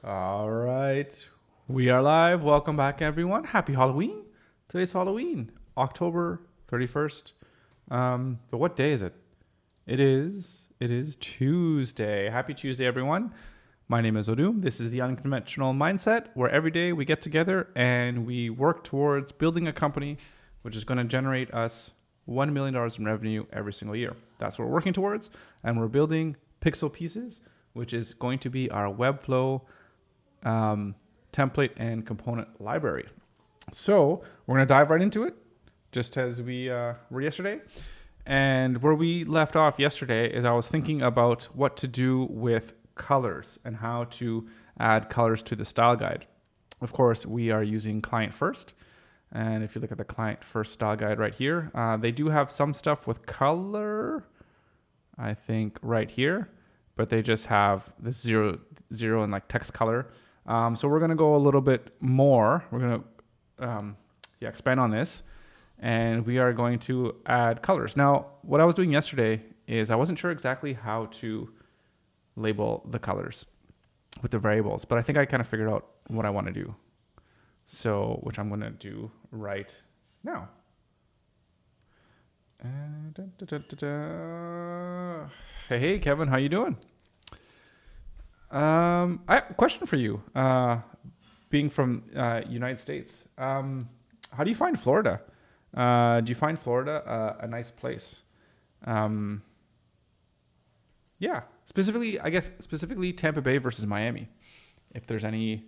All right. We are live. Welcome back, everyone. Happy Halloween. Today's Halloween, October 31st. But what day is it? It is Tuesday. Happy Tuesday, everyone. My name is Odum. This is the Unconventional Mindset, where every day we get together and we work towards building a company which is going to generate us $1 million in revenue every single year. That's what we're working towards. And we're building Pixel Pieces, which is going to be our Webflow template and component library. So we're going to dive right into it, just as we were yesterday. And where we left off yesterday is I was thinking about what to do with colors and how to add colors to the style guide. Of course, we are using client first. And if you look at the client first style guide right here, they do have some stuff with color, I think right here, but they just have this zero and like text color. So we're going to go a little bit more. We're going to expand on this, and we are going to add colors. Now, what I was doing yesterday is I wasn't sure exactly how to label the colors with the variables, but I think I kind of figured out what I want to do. So, which I'm going to do right now. Hey, Kevin, how you doing? I have a question for you. Being from United States, how do you find Florida? Do you find Florida a nice place? Yeah, specifically Tampa Bay versus Miami. If there's any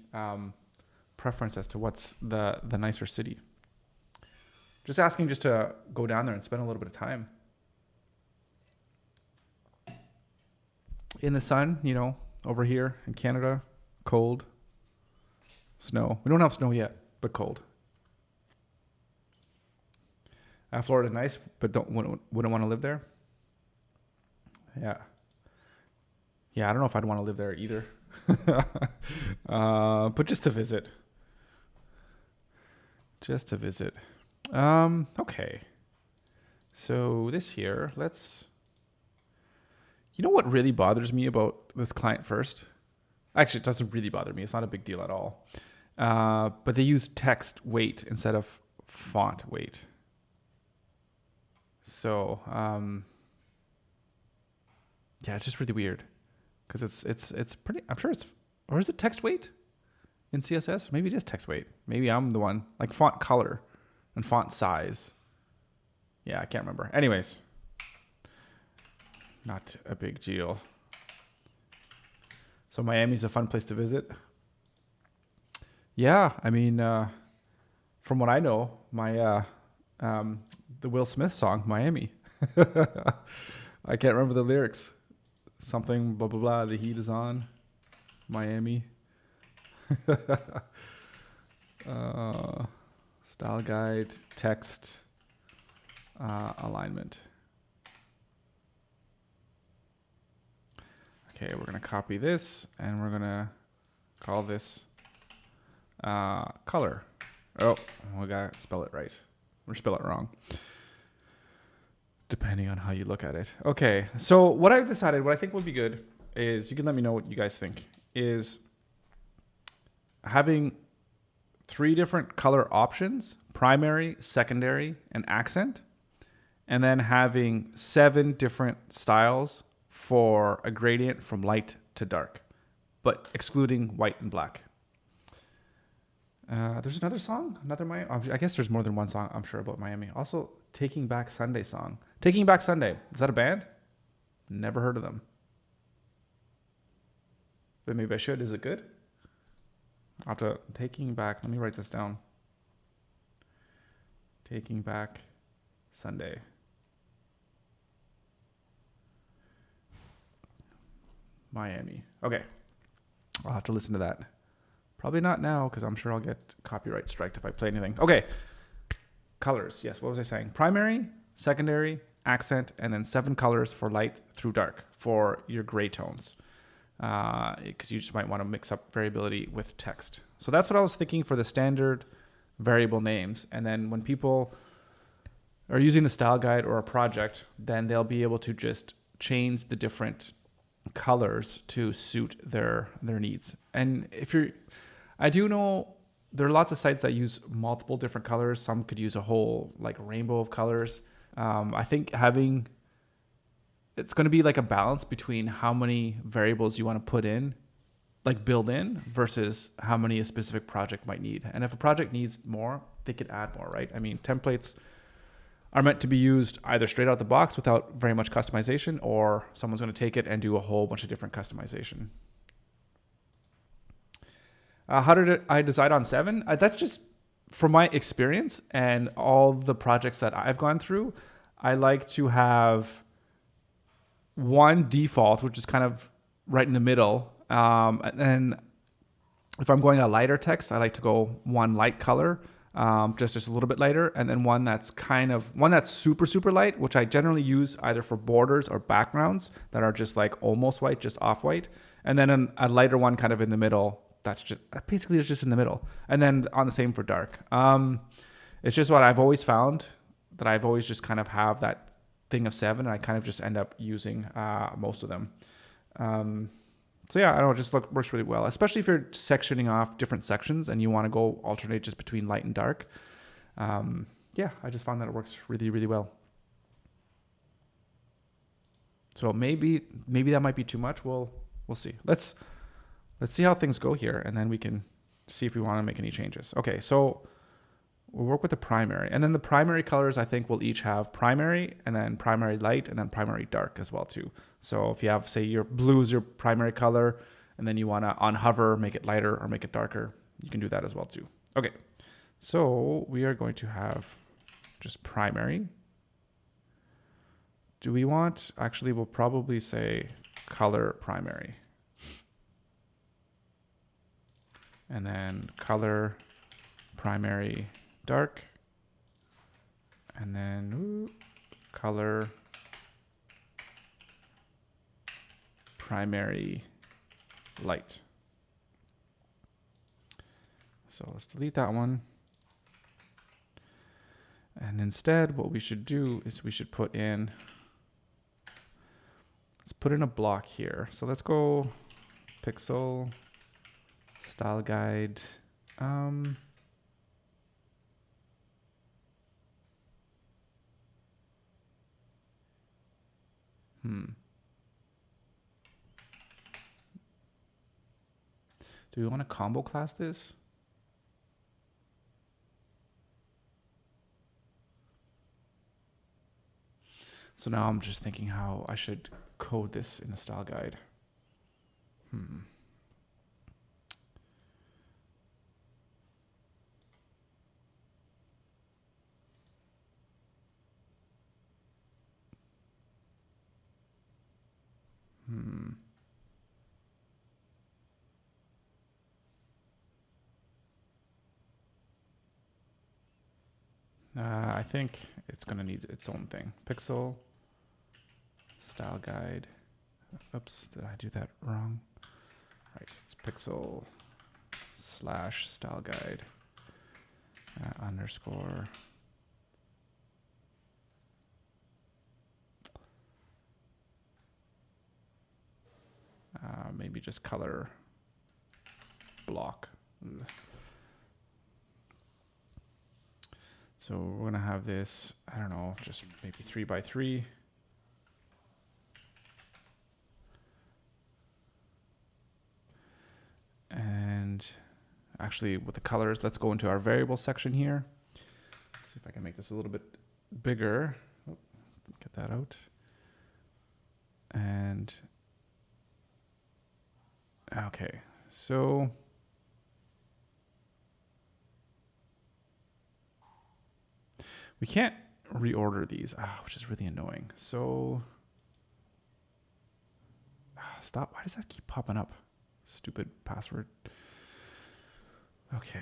preference as to what's the nicer city. Just asking just to go down there and spend a little bit of time in the sun, over here in Canada, cold, snow. We don't have snow yet, but cold. Florida's nice, but wouldn't want to live there. Yeah. Yeah, I don't know if I'd want to live there either. But just to visit. Okay. So this here, you know what really bothers me about this client first? Actually, it doesn't really bother me. It's not a big deal at all. But they use text weight instead of font weight. So, yeah, it's just really weird because it's pretty. I'm sure or is it text weight in CSS? Maybe it is text weight. Maybe I'm the one, like font color and font size. Yeah, I can't remember. Anyways, not a big deal. So Miami's a fun place to visit. Yeah, I mean, from what I know, the Will Smith song, Miami. I can't remember the lyrics. Something, blah, blah, blah, the heat is on. Miami. Style guide, text, alignment. Okay, we're going to copy this, and we're going to call this color. Oh, we got to spell it right. Or spell it wrong, depending on how you look at it. Okay, so what I've decided, what I think would be good is, you can let me know what you guys think, is having 3 different color options: primary, secondary, and accent, and then having 7 different styles for a gradient from light to dark, but excluding white and black. There's another song, I guess there's more than one song, I'm sure, about Miami. Also, Taking Back Sunday song. Taking Back Sunday. Is that a band? Never heard of them. But maybe I should. Is it good? After Taking Back, let me write this down. Taking Back Sunday. Miami. Okay. I'll have to listen to that. Probably not now, because I'm sure I'll get copyright striked if I play anything. Okay. Colors. Yes, what was I saying? Primary, secondary, accent, and then 7 colors for light through dark for your gray tones. Because you just might want to mix up variability with text. So that's what I was thinking for the standard variable names. And then when people are using the style guide or a project, then they'll be able to just change the different colors to suit their needs. And I do know there are lots of sites that use multiple different colors. Some could use a whole like rainbow of colors. I think it's going to be like a balance between how many variables you want to put in, like build in, versus how many a specific project might need. And if a project needs more, they could add more, right? I mean, templates are meant to be used either straight out the box without very much customization, or someone's going to take it and do a whole bunch of different customization. How did I decide on 7? That's just from my experience and all the projects that I've gone through. I like to have one default, which is kind of right in the middle. And then if I'm going a lighter text, I like to go one light color, just a little bit lighter, and then one that's super, super light, which I generally use either for borders or backgrounds that are just like almost white, just off white. And then a lighter one kind of in the middle. That's just in the middle. And then on the same for dark. It's just what I've always found, that I've always just kind of have that thing of 7, and I kind of just end up using most of them. So yeah, I don't know, it just works really well, especially if you're sectioning off different sections and you want to go alternate just between light and dark. Yeah, I just found that it works really, really well. So maybe that might be too much. We'll see. Let's see how things go here, and then we can see if we want to make any changes. Okay, so we'll work with the primary, and then the primary colors I think will each have primary, and then primary light, and then primary dark as well too. So if you have, say, your blue is your primary color, and then you want to on hover make it lighter or make it darker, you can do that as well too. Okay, so we are going to have just primary. Do we want, actually we'll probably say color primary. And then color primary dark, and then color primary light. So let's delete that one. And instead, what we should do is we should put in a block here. So let's go pixel style guide. Do we want to combo class this? So now I'm just thinking how I should code this in the style guide. I think it's going to need its own thing. Pixel style guide. Oops, did I do that wrong? Right, it's pixel / style guide underscore. Maybe just color block. So we're going to have this, I don't know, just maybe 3 by 3. And actually with the colors, let's go into our variable section here. See if I can make this a little bit bigger. Oh, get that out. And okay, so we can't reorder these, which is really annoying. So stop. Why does that keep popping up? Stupid password. Okay.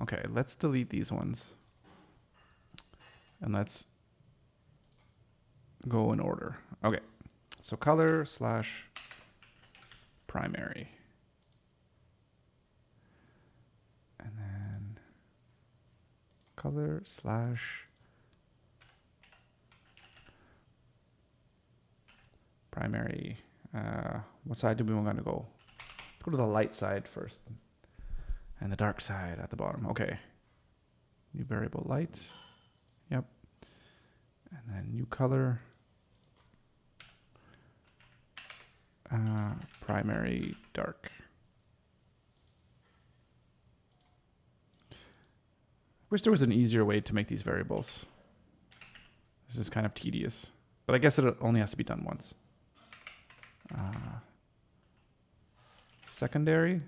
Okay, let's delete these ones. And let's go in order. Okay, so color primary. And then color slash primary. What side do we want to go? Let's go to the light side first. And the dark side at the bottom. Okay. New variable light. Yep. And then new color. Primary dark. Wish there was an easier way to make these variables. This is kind of tedious, but I guess it only has to be done once. Secondary.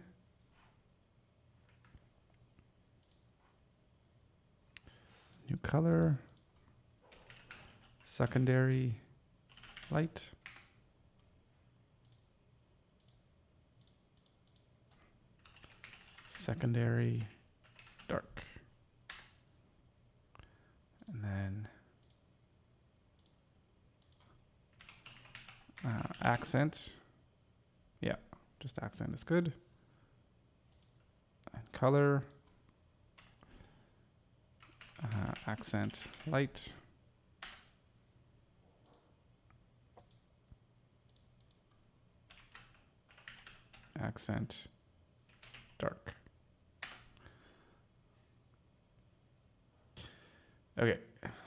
New color. Secondary light. Secondary dark. And then accent. Yeah, just accent is good. And color. Accent light. Accent dark. Okay,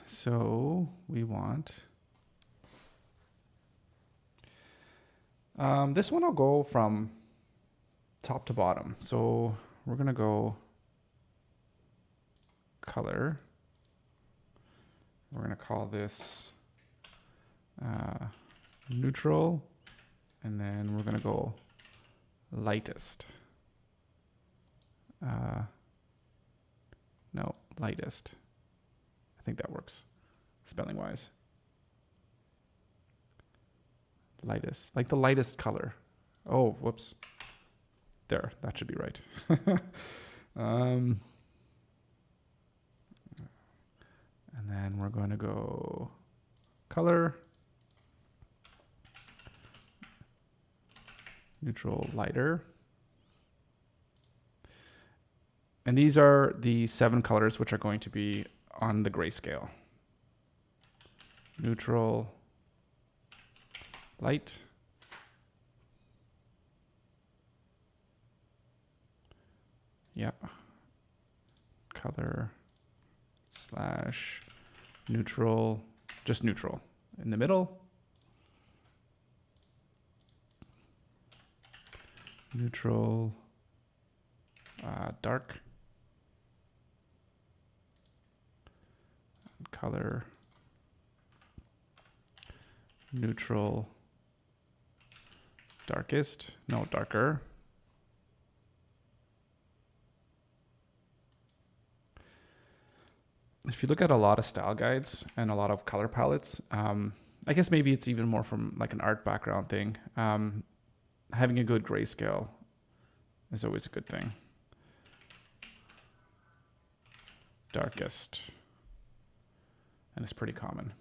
so we want this one. I'll go from top to bottom. So we're gonna go color. We're gonna call this neutral, and then we're gonna go lightest. No, lightest. I think that works, spelling wise. Lightest, like the lightest color. Oh, whoops. There, that should be right. And then we're going to go color, neutral, lighter. And these are the 7 colors which are going to be on the grayscale. Neutral, light, yep, color slash neutral, just neutral in the middle, neutral, dark, color, neutral, darkest, no, darker. If you look at a lot of style guides and a lot of color palettes, I guess maybe it's even more from like an art background thing. Having a good grayscale is always a good thing. Darkest. And it's pretty common.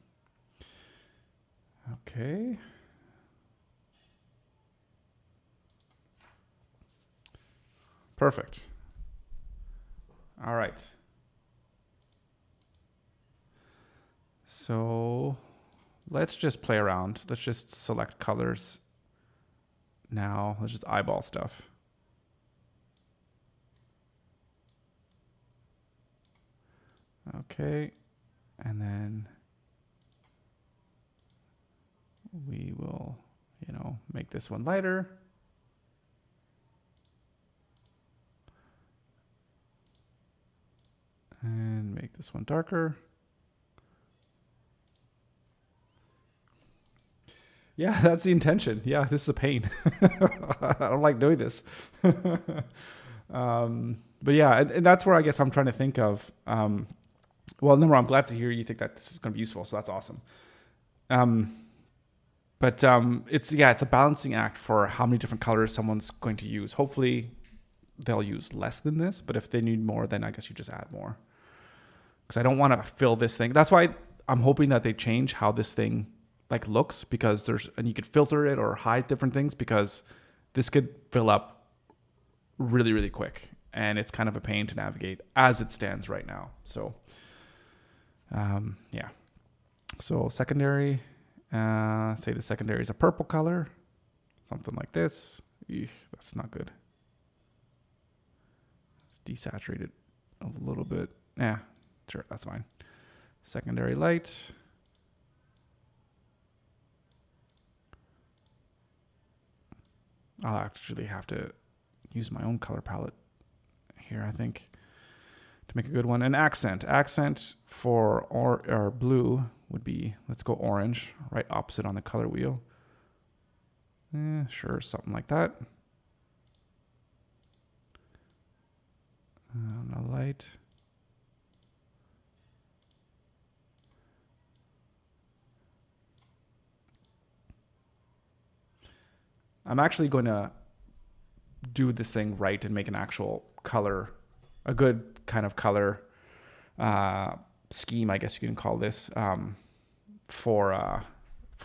Okay. Perfect. All right. So let's just play around. Let's just select colors now. Let's just eyeball stuff. Okay. And then we will, make this one lighter. And make this one darker. Yeah, that's the intention. Yeah, this is a pain. I don't like doing this. But yeah, and that's where I guess I'm trying to think of. Well, number one, I'm glad to hear you think that this is going to be useful. So that's awesome. But it's a balancing act for how many different colors someone's going to use. Hopefully they'll use less than this, but if they need more, then I guess you just add more. Because I don't want to fill this thing. That's why I'm hoping that they change how this thing looks, because and you could filter it or hide different things, because this could fill up really, really quick. And it's kind of a pain to navigate as it stands right now. So, yeah. So secondary, say the secondary is a purple color, something like this. Eesh, that's not good. Let's desaturate it a little bit. Yeah, sure, that's fine. Secondary light. I'll actually have to use my own color palette here, I think, to make a good one. And accent. Accent for or blue would be, let's go orange, right opposite on the color wheel. Sure, something like that. A light. I'm actually going to do this thing right and make an actual color, a good kind of color scheme, I guess you can call this, for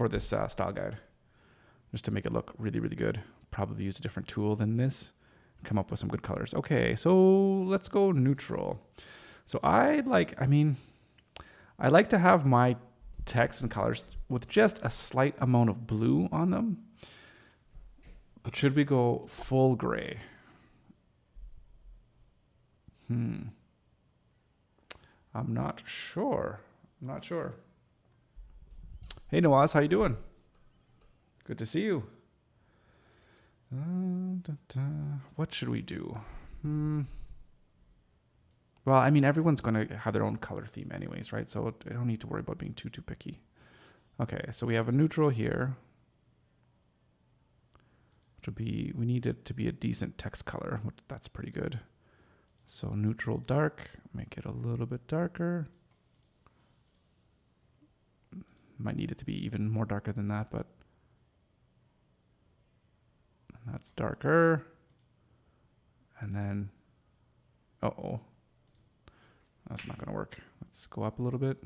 this style guide, just to make it look really, really good. Probably use a different tool than this, come up with some good colors. Okay, so let's go neutral. So I like to have my text and colors with just a slight amount of blue on them. But should we go full gray? I'm not sure. Hey, Nawaz, how you doing? Good to see you. What should we do? Well, I mean, everyone's going to have their own color theme anyways, right? So I don't need to worry about being too picky. Okay, so we have a neutral here. We need it to be a decent text color. That's pretty good. So neutral dark, make it a little bit darker. Might need it to be even more darker than that, but that's darker. And then, that's not gonna work. Let's go up a little bit.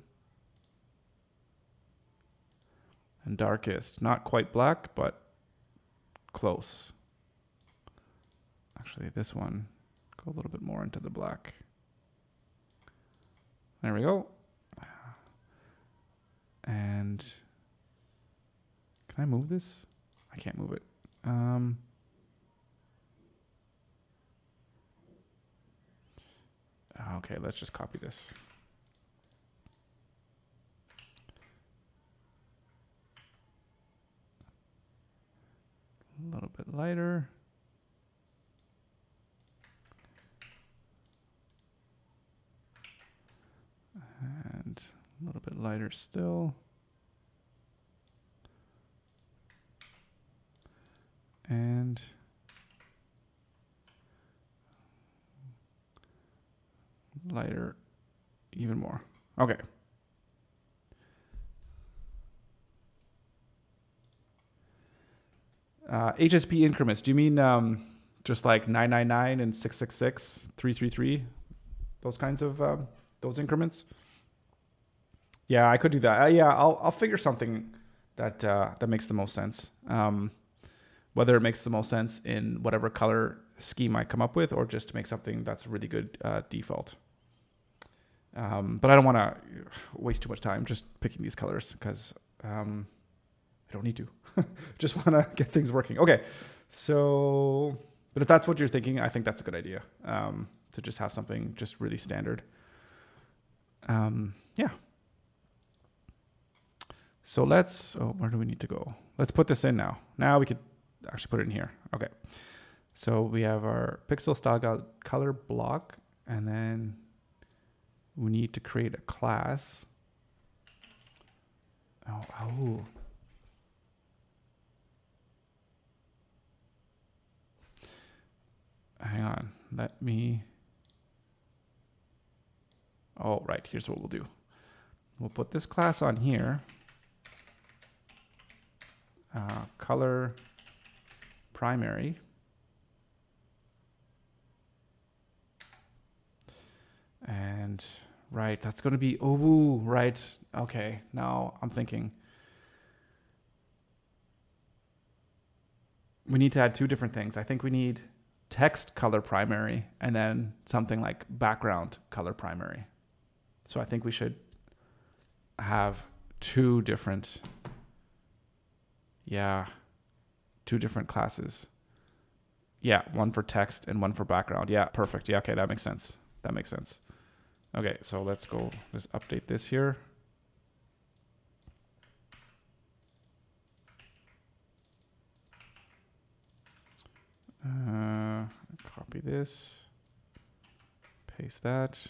And darkest, not quite black, but close. Actually, this one, go a little bit more into the black. There we go. And can I move this? I can't move it. Okay, let's just copy this. A little bit lighter. And a little bit lighter still. And lighter even more. Okay. HSP increments. Do you mean just like 999 and 666, 333? Those kinds of those increments? Yeah, I could do that. Yeah, I'll figure something that makes the most sense. Whether it makes the most sense in whatever color scheme I come up with, or just to make something that's really good default. But I don't want to waste too much time just picking these colors because I don't need to. Just want to get things working. Okay, so, but if that's what you're thinking, I think that's a good idea, to just have something just really standard. Yeah. So where do we need to go? Let's put this in now. Now we could actually put it in here. Okay. So we have our pixel style color block, and then we need to create a class. Oh. Hang on. Let me. Oh, right. Here's what we'll do. We'll put this class on here. Color primary. And right, that's going to be, right. Okay, now I'm thinking. we need to add two different things. I think we need text color primary and then something like background color primary. So I think we should have two different classes. Yeah, one for text and one for background. Yeah, perfect. Yeah, okay, that makes sense. That makes sense. Okay, so let's go, just update this here. Copy this, paste that.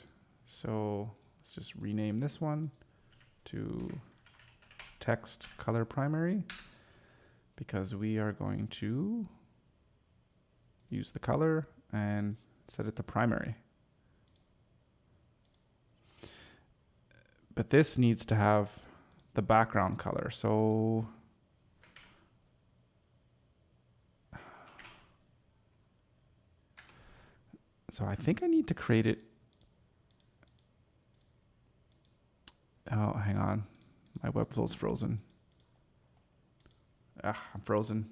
So let's just rename this one to text color primary because we are going to use the color and set it to primary. But this needs to have the background color. So I think I need to create it. Oh, hang on. My Webflow's frozen. I'm frozen.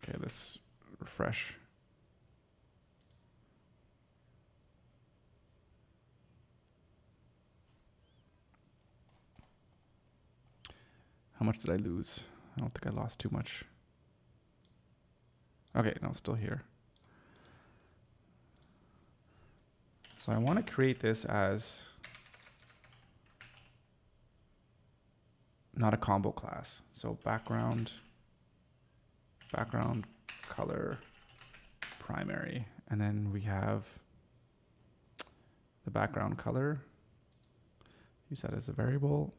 Okay, let's refresh. How much did I lose? I don't think I lost too much. Okay, no, it's still here. So I want to create this as not a combo class. So background color primary. And then we have the background color. Use that as a variable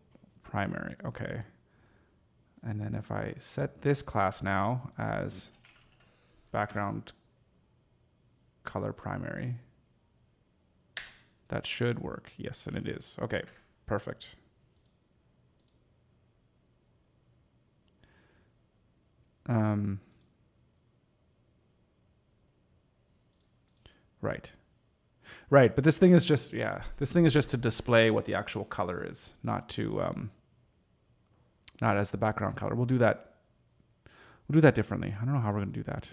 primary. Okay. And then if I set this class now as background color primary, that should work. Yes, and it is. Okay, perfect. Right, but this thing is just, this thing is just to display what the actual color is, not to, not as the background color. We'll do that differently. I don't know how we're going to do that.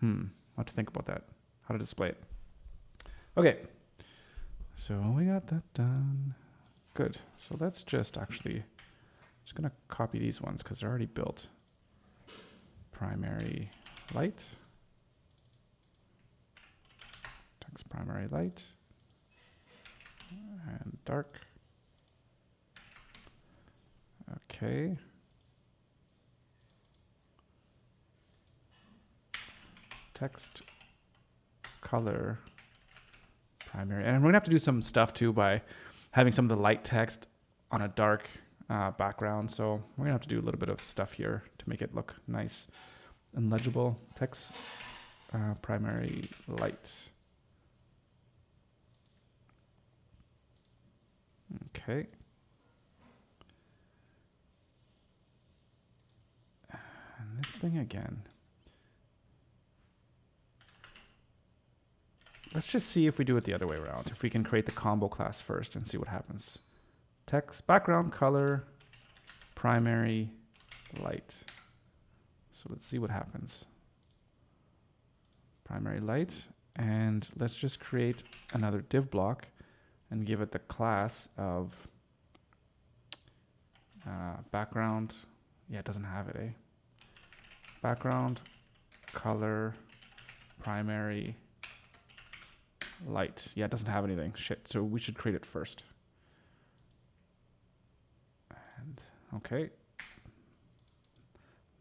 I'll have to think about that, how to display it. Okay, so we got that done. Good. So let's just actually, just going to copy these ones because they're already built. Primary light. Text primary light. And dark. Okay. Text color primary. And we're gonna have to do some stuff too by having some of the light text on a dark background. So we're gonna have to do a little bit of stuff here to make it look nice and legible. Text primary light. Okay. And this thing again. Let's just see if we do it the other way around. If we can create the combo class first and see what happens. Text background color primary light. So let's see what happens. Primary light, and let's just create another div block and give it the class of background. Yeah, it doesn't have it, eh? Background color primary light. Yeah, it doesn't have anything. Shit. So we should create it first. And okay.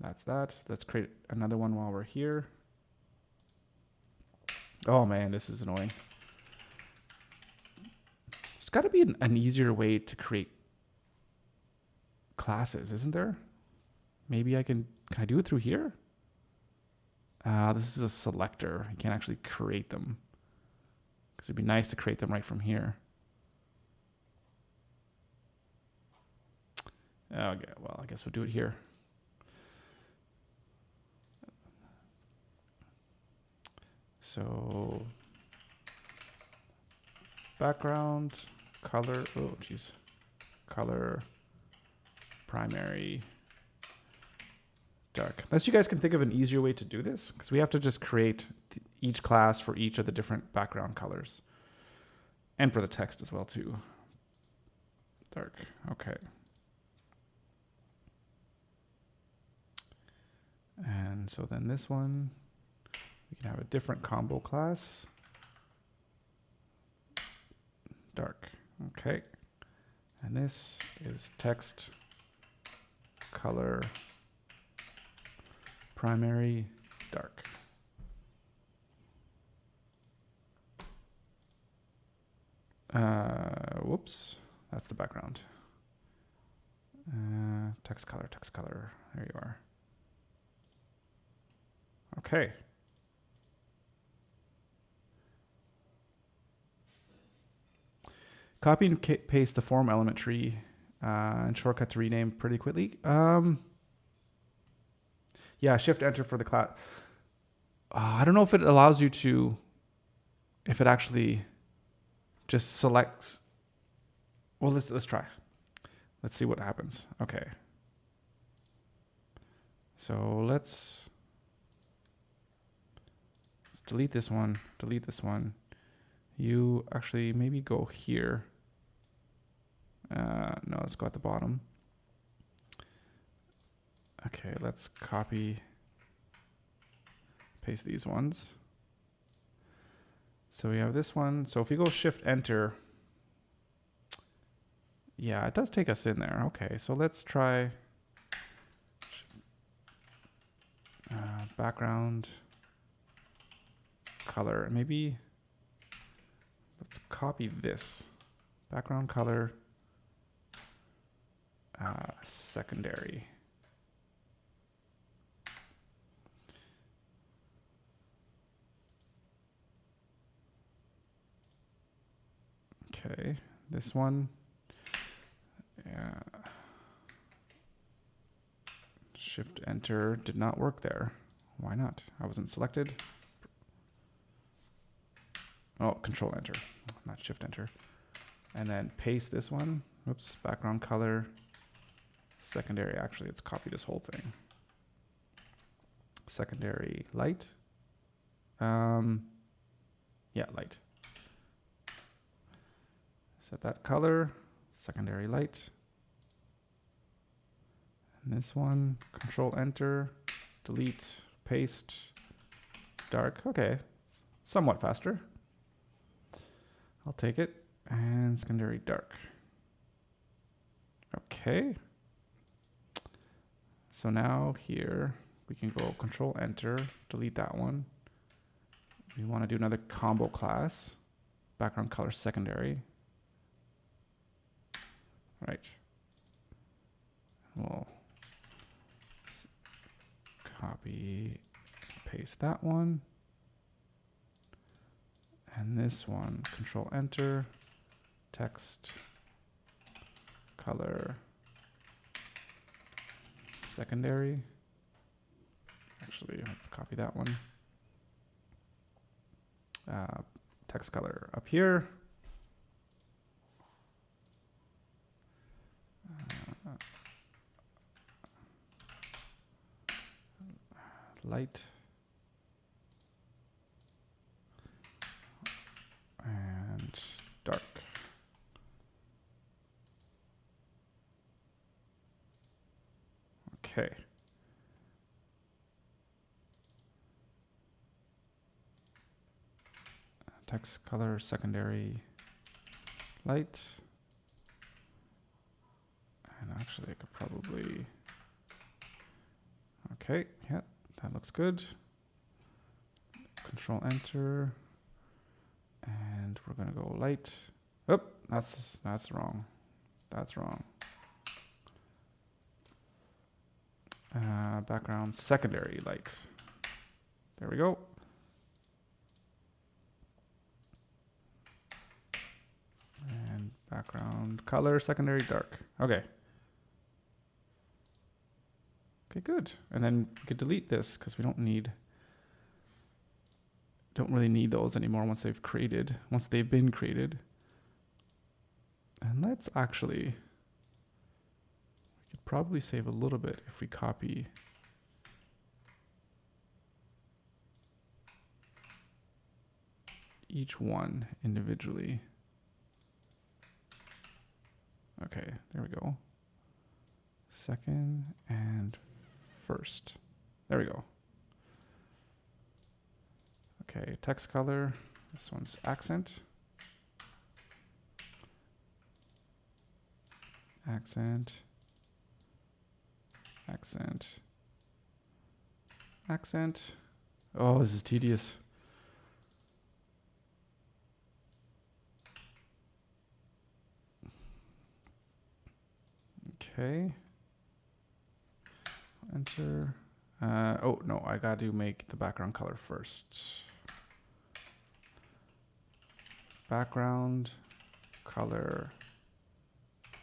That's that. Let's create another one while we're here. Oh man, this is annoying. There's got to be an easier way to create classes, isn't there? Maybe can I do it through here? This is a selector. I can't actually create them. Because it'd be nice to create them right from here. Okay, well, I guess we'll do it here. So background color, oh geez, color primary dark. Unless you guys can think of an easier way to do this, because we have to just create each class for each of the different background colors. And for the text as well too. Dark, okay. And so then this one, we can have a different combo class. Dark, okay. And this is text, color, primary, dark. Whoops, that's the background. Text color, there you are. Okay. Copy and paste the form element tree and shortcut to rename pretty quickly. Yeah, shift enter for the class. I don't know if it allows you to, if it actually just selects. Well, let's try. Let's see what happens. Okay. So let's delete this one, delete this one. You actually maybe go here. No, let's go at the bottom. Okay, let's copy, paste these ones. So we have this one. So if we go shift enter, yeah, it does take us in there. Okay, so let's try background color. Maybe let's copy this background color, secondary. Okay, this one. Yeah. Shift enter did not work there. Why not? I wasn't selected. Oh, control enter, not shift enter. And then paste this one. Oops, background color, secondary. Actually, let's copy this whole thing. Secondary light. Yeah, light. Set that color, secondary light. And this one, control enter, delete, paste, dark. Okay, it's somewhat faster. I'll take it. And secondary dark. Okay. So now here we can go control enter, delete that one. We want to do another combo class, background color secondary. Right. We'll copy, paste that one. And this one, control enter, text, color, secondary. Actually, let's copy that one. Text color up here. Light. And dark. Okay. Text color secondary light. And actually I could probably, okay, yeah, that looks good. Control enter. And we're gonna go light. Oh, that's wrong. That's wrong. Background secondary light. There we go. And background color secondary dark. Okay. Okay, good. And then we could delete this because we don't really need those anymore once they've been created. And let's actually, we could probably save a little bit if we copy each one individually. Okay, there we go. Second and first. There we go. Okay, text color. This one's accent. Accent. Accent. Accent. Oh, this is tedious. Okay. Enter. Oh, no, I got to make the background color first. Background color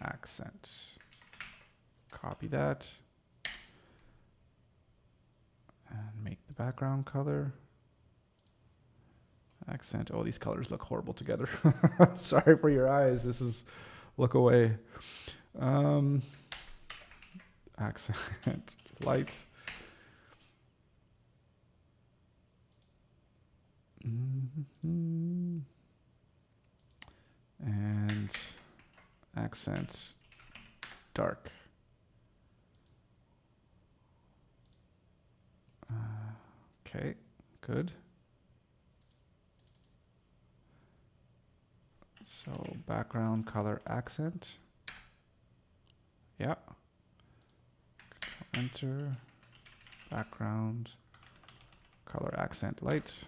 accent. Copy that. And make the background color accent. Oh, these colors look horrible together. Sorry for your eyes. This is, look away. Accent light. And accent dark. Okay, good. So background color accent. Yeah. Enter. Background color accent light.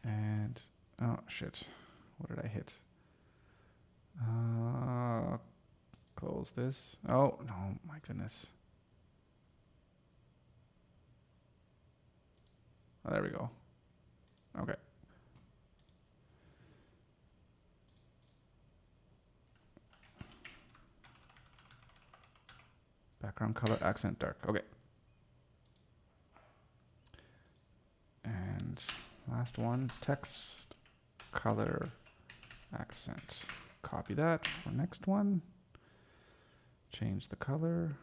And oh shit, what did I hit? Close this. Oh no, my goodness. Oh, there we go. Okay. Background color accent dark. Okay. And last one, text color accent. Copy that for next one. Change the color.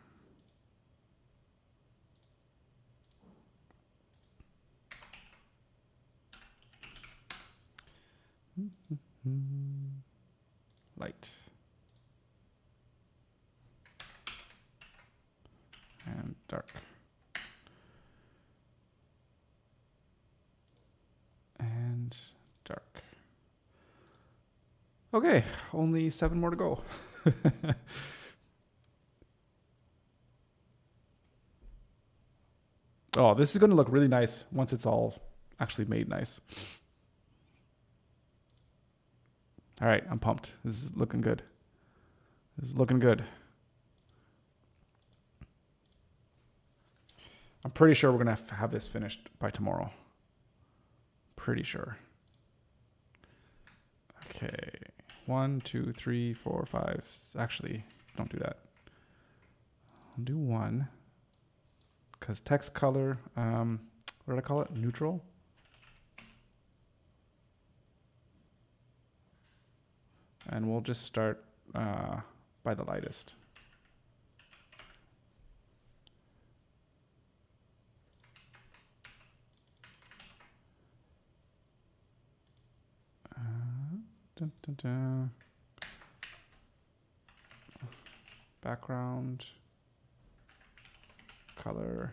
Light. And dark. And dark. Okay, only 7 more to go. Oh, this is going to look really nice once it's all actually made nice. All right, I'm pumped. This is looking good. This is looking good. I'm pretty sure we're going to have this finished by tomorrow. Pretty sure. Okay. 1, 2, 3, 4, 5. Actually, don't do that. I'll do 1. Because text color, what did I call it? Neutral. And we'll just start by the lightest. Dun, dun, dun. Background color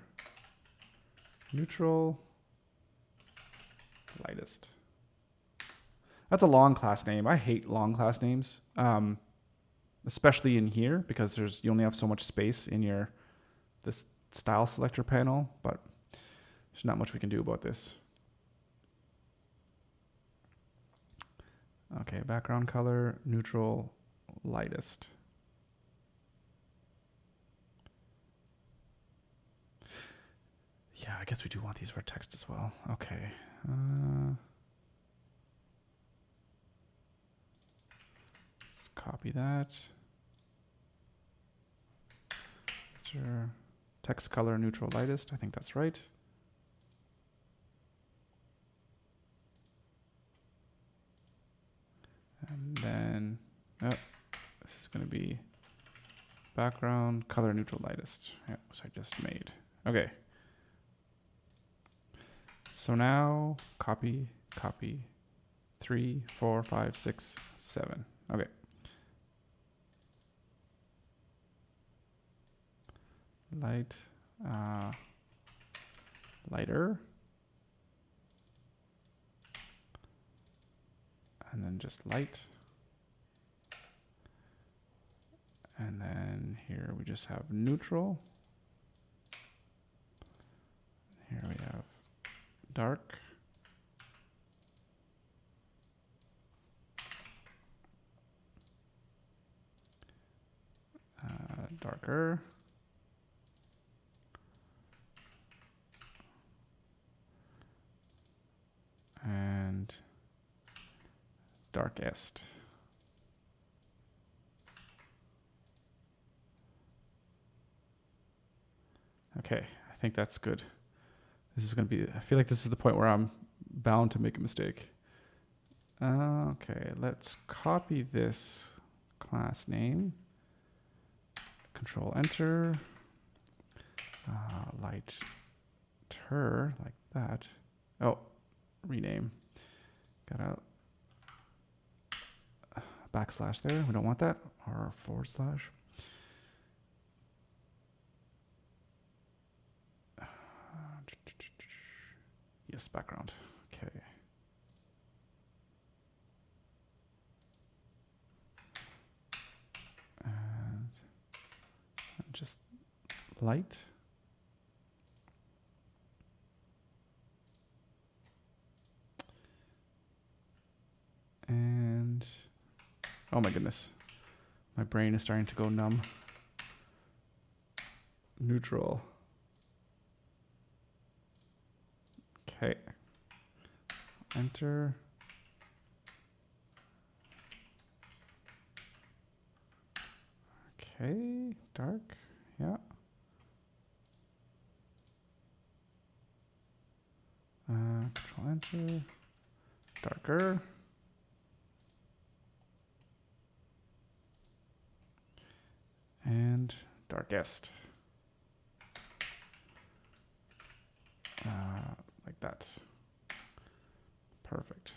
neutral lightest. That's a long class name. I hate long class names, especially in here because you only have so much space in this style selector panel, but there's not much we can do about this. Okay, background color, neutral, lightest. Yeah, I guess we do want these for text as well. Okay. Let's copy that. Sure. Text color, neutral, lightest. I think that's right. And then, oh, this is going to be background, color, neutral, lightest. Yeah, which I just made. Okay. So now copy, copy, 3, 4, 5, 6, 7. Okay. Light, lighter. And then just light. And then here we just have neutral. Here we have dark. Darker. And darkest. Okay, I think that's good. This is going to be, I feel like this is the point where I'm bound to make a mistake. Okay, let's copy this class name. Control Enter. Lighter, like that. Oh, rename. Got a backslash there. We don't want that. Or forward slash. Yes, background. Okay. And just light. And oh my goodness, my brain is starting to go numb. Neutral. Okay. Enter. Okay, dark. Yeah. Control Enter. Darker. And darkest. Like that. Perfect.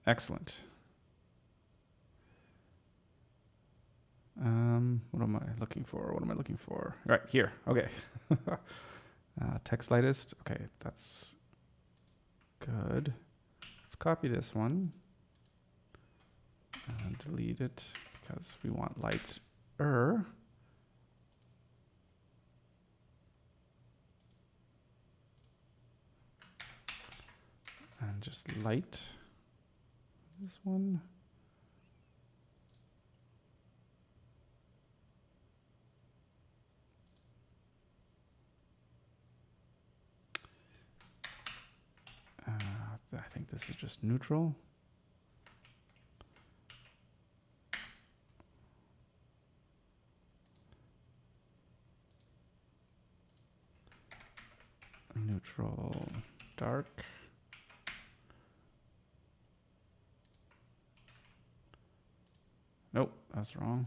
Excellent. What am I looking for? What am I looking for? Right here. Okay. Text lightest. Okay, that's good. Let's copy this one and delete it because we want lighter. And just light this one. I think this is just neutral. Neutral, dark. Nope, that's wrong.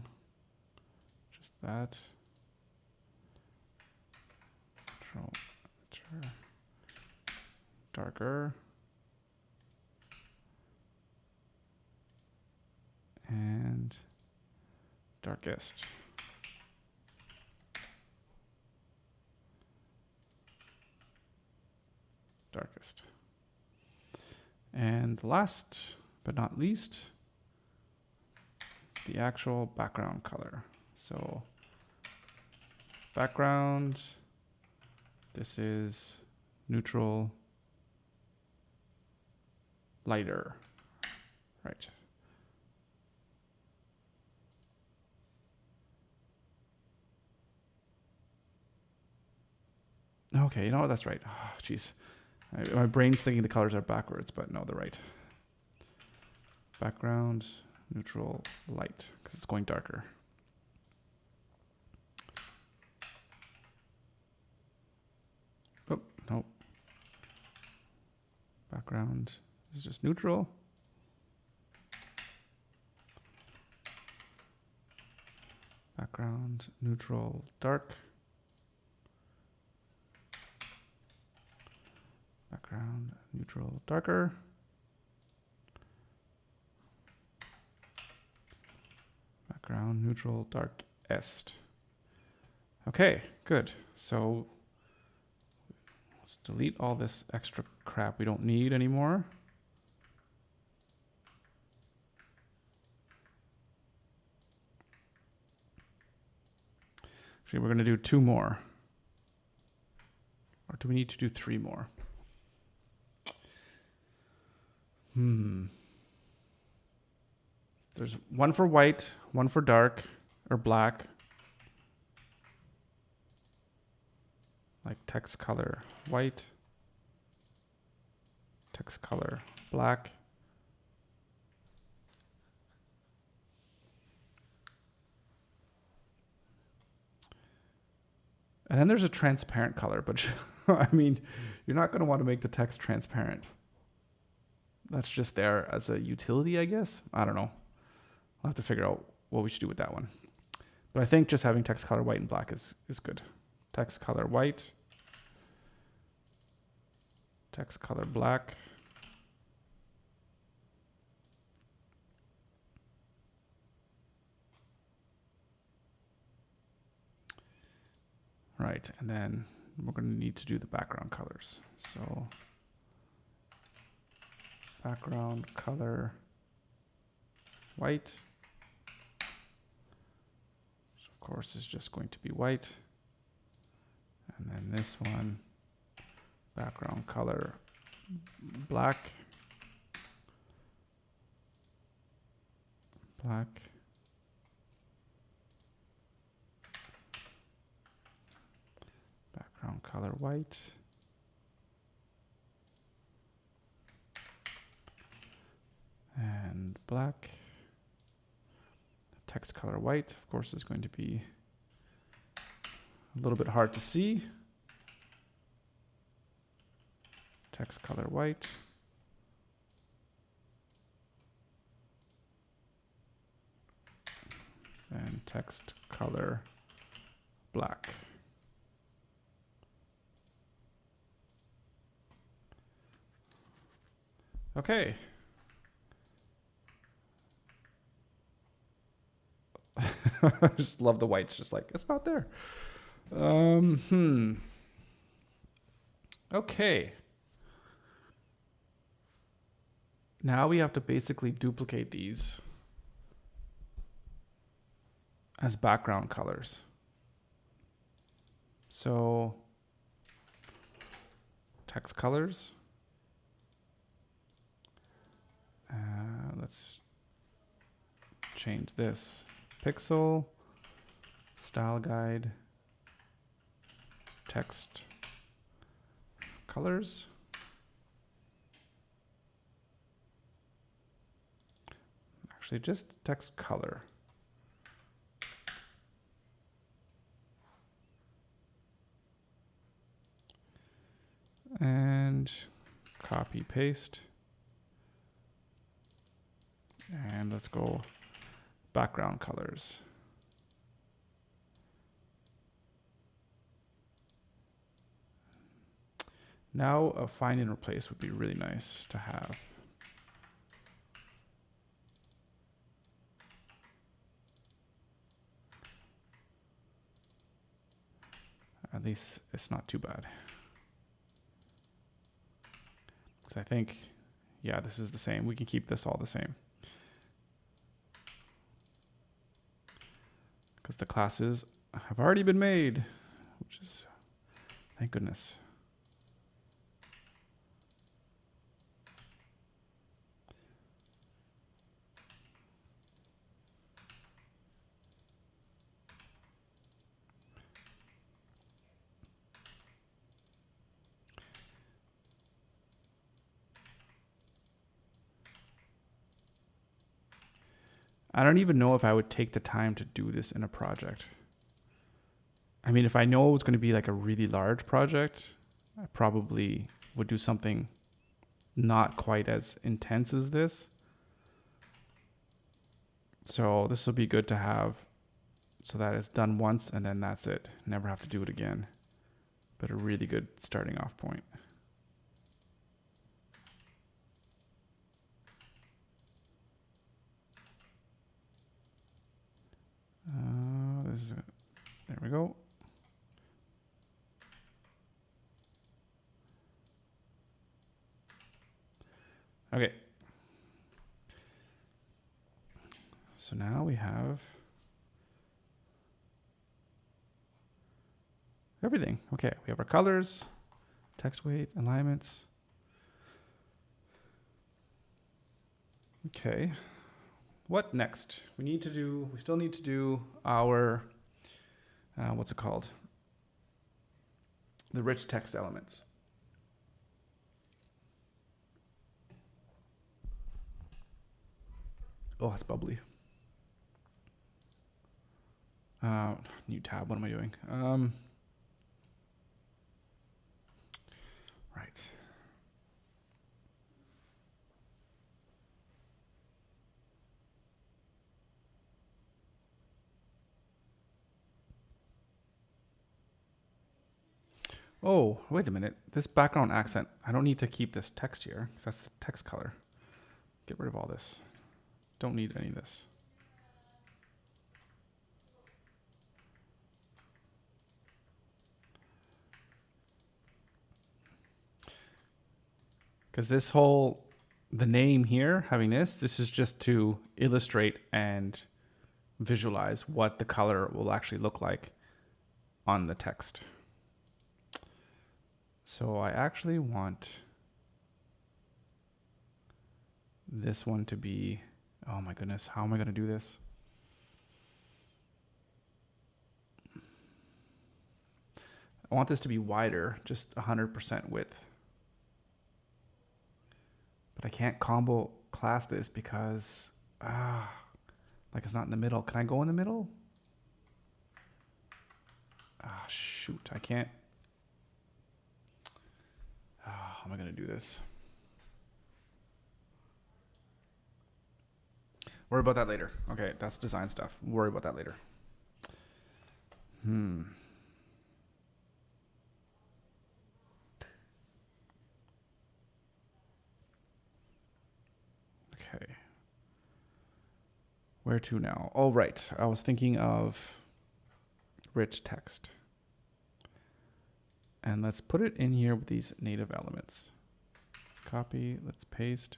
Just that. Control, Enter. Darker. And darkest. Darkest. And last but not least, the actual background color. So background, this is neutral, lighter, right? Okay, you know what, that's right. Oh, jeez. My brain's thinking the colors are backwards, but no, they're right. Background, neutral, light, because it's going darker. Oh, no. Background is just neutral. Background, neutral, dark. neutral, darker. Background, neutral, darkest. Okay, good. So let's delete all this extra crap we don't need anymore. Actually, we're going to do 2 more. Or do we need to do 3 more? There's 1 for white, 1 for dark or black. Like text color white, text color black. And then there's a transparent color, but I mean, you're not going to want to make the text transparent. That's just there as a utility, I guess. I don't know. I'll have to figure out what we should do with that one. But I think just having text color white and black is good. Text color white, text color black. Right, and then we're going to need to do the background colors. So background color white, which of course is just going to be white. And then this one, background color black, black. Background color white. And black. Text color white, of course, is going to be a little bit hard to see. Text color white. And text color black. Okay. I just love the whites, just like, it's not there. Okay. Now we have to basically duplicate these as background colors. So text colors. Let's change this. Pixel, style guide, text colors. Actually, just text color. And copy, paste. And let's go background colors. Now a find and replace would be really nice to have. At least it's not too bad. Because I think, yeah, this is the same. We can keep this all the same. Because the classes have already been made, which is, thank goodness. I don't even know if I would take the time to do this in a project. I mean, if I know it was going to be like a really large project, I probably would do something not quite as intense as this. So this will be good to have so that it's done once and then that's it. Never have to do it again. But a really good starting off point. this is it. There we go. Okay. So now we have everything. Okay, we have our colors, text weight, alignments. Okay. What next? We still need to do our, what's it called? The rich text elements. Oh, that's bubbly. New tab, what am I doing? Right. Oh, wait a minute. This background accent, I don't need to keep this text here because that's the text color. Get rid of all this. Don't need any of this. Because this whole, the name here, having this is just to illustrate and visualize what the color will actually look like on the text. So I actually want this one to be, oh my goodness, how am I going to do this? I want this to be wider, just 100% width. But I can't combo class this because, like it's not in the middle. Can I go in the middle? Shoot, I can't. How am I going to do this? Worry about that later. Okay, that's design stuff. Worry about that later. Okay. Where to now? Oh, right. I was thinking of rich text. And let's put it in here with these native elements. Let's copy, let's paste.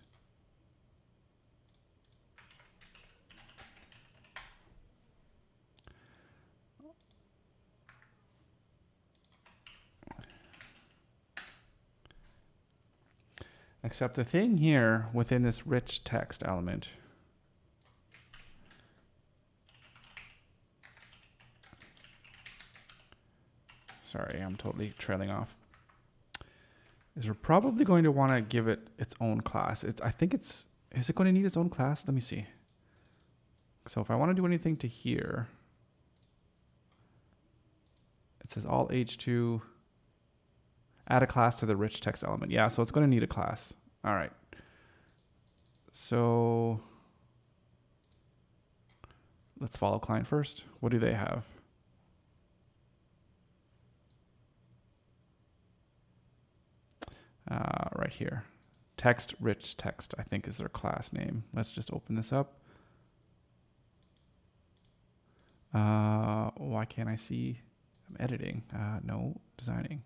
Except the thing here within this rich text element, sorry, I'm totally trailing off, is we're probably going to want to give it its own class. Is it going to need its own class? Let me see. So if I want to do anything to here, it says all H2, add a class to the rich text element. Yeah, so it's going to need a class. All right. So let's follow client first. What do they have? Right here. Text rich text, I think, is their class name. Let's just open this up. Why can't I see? I'm editing. No, designing.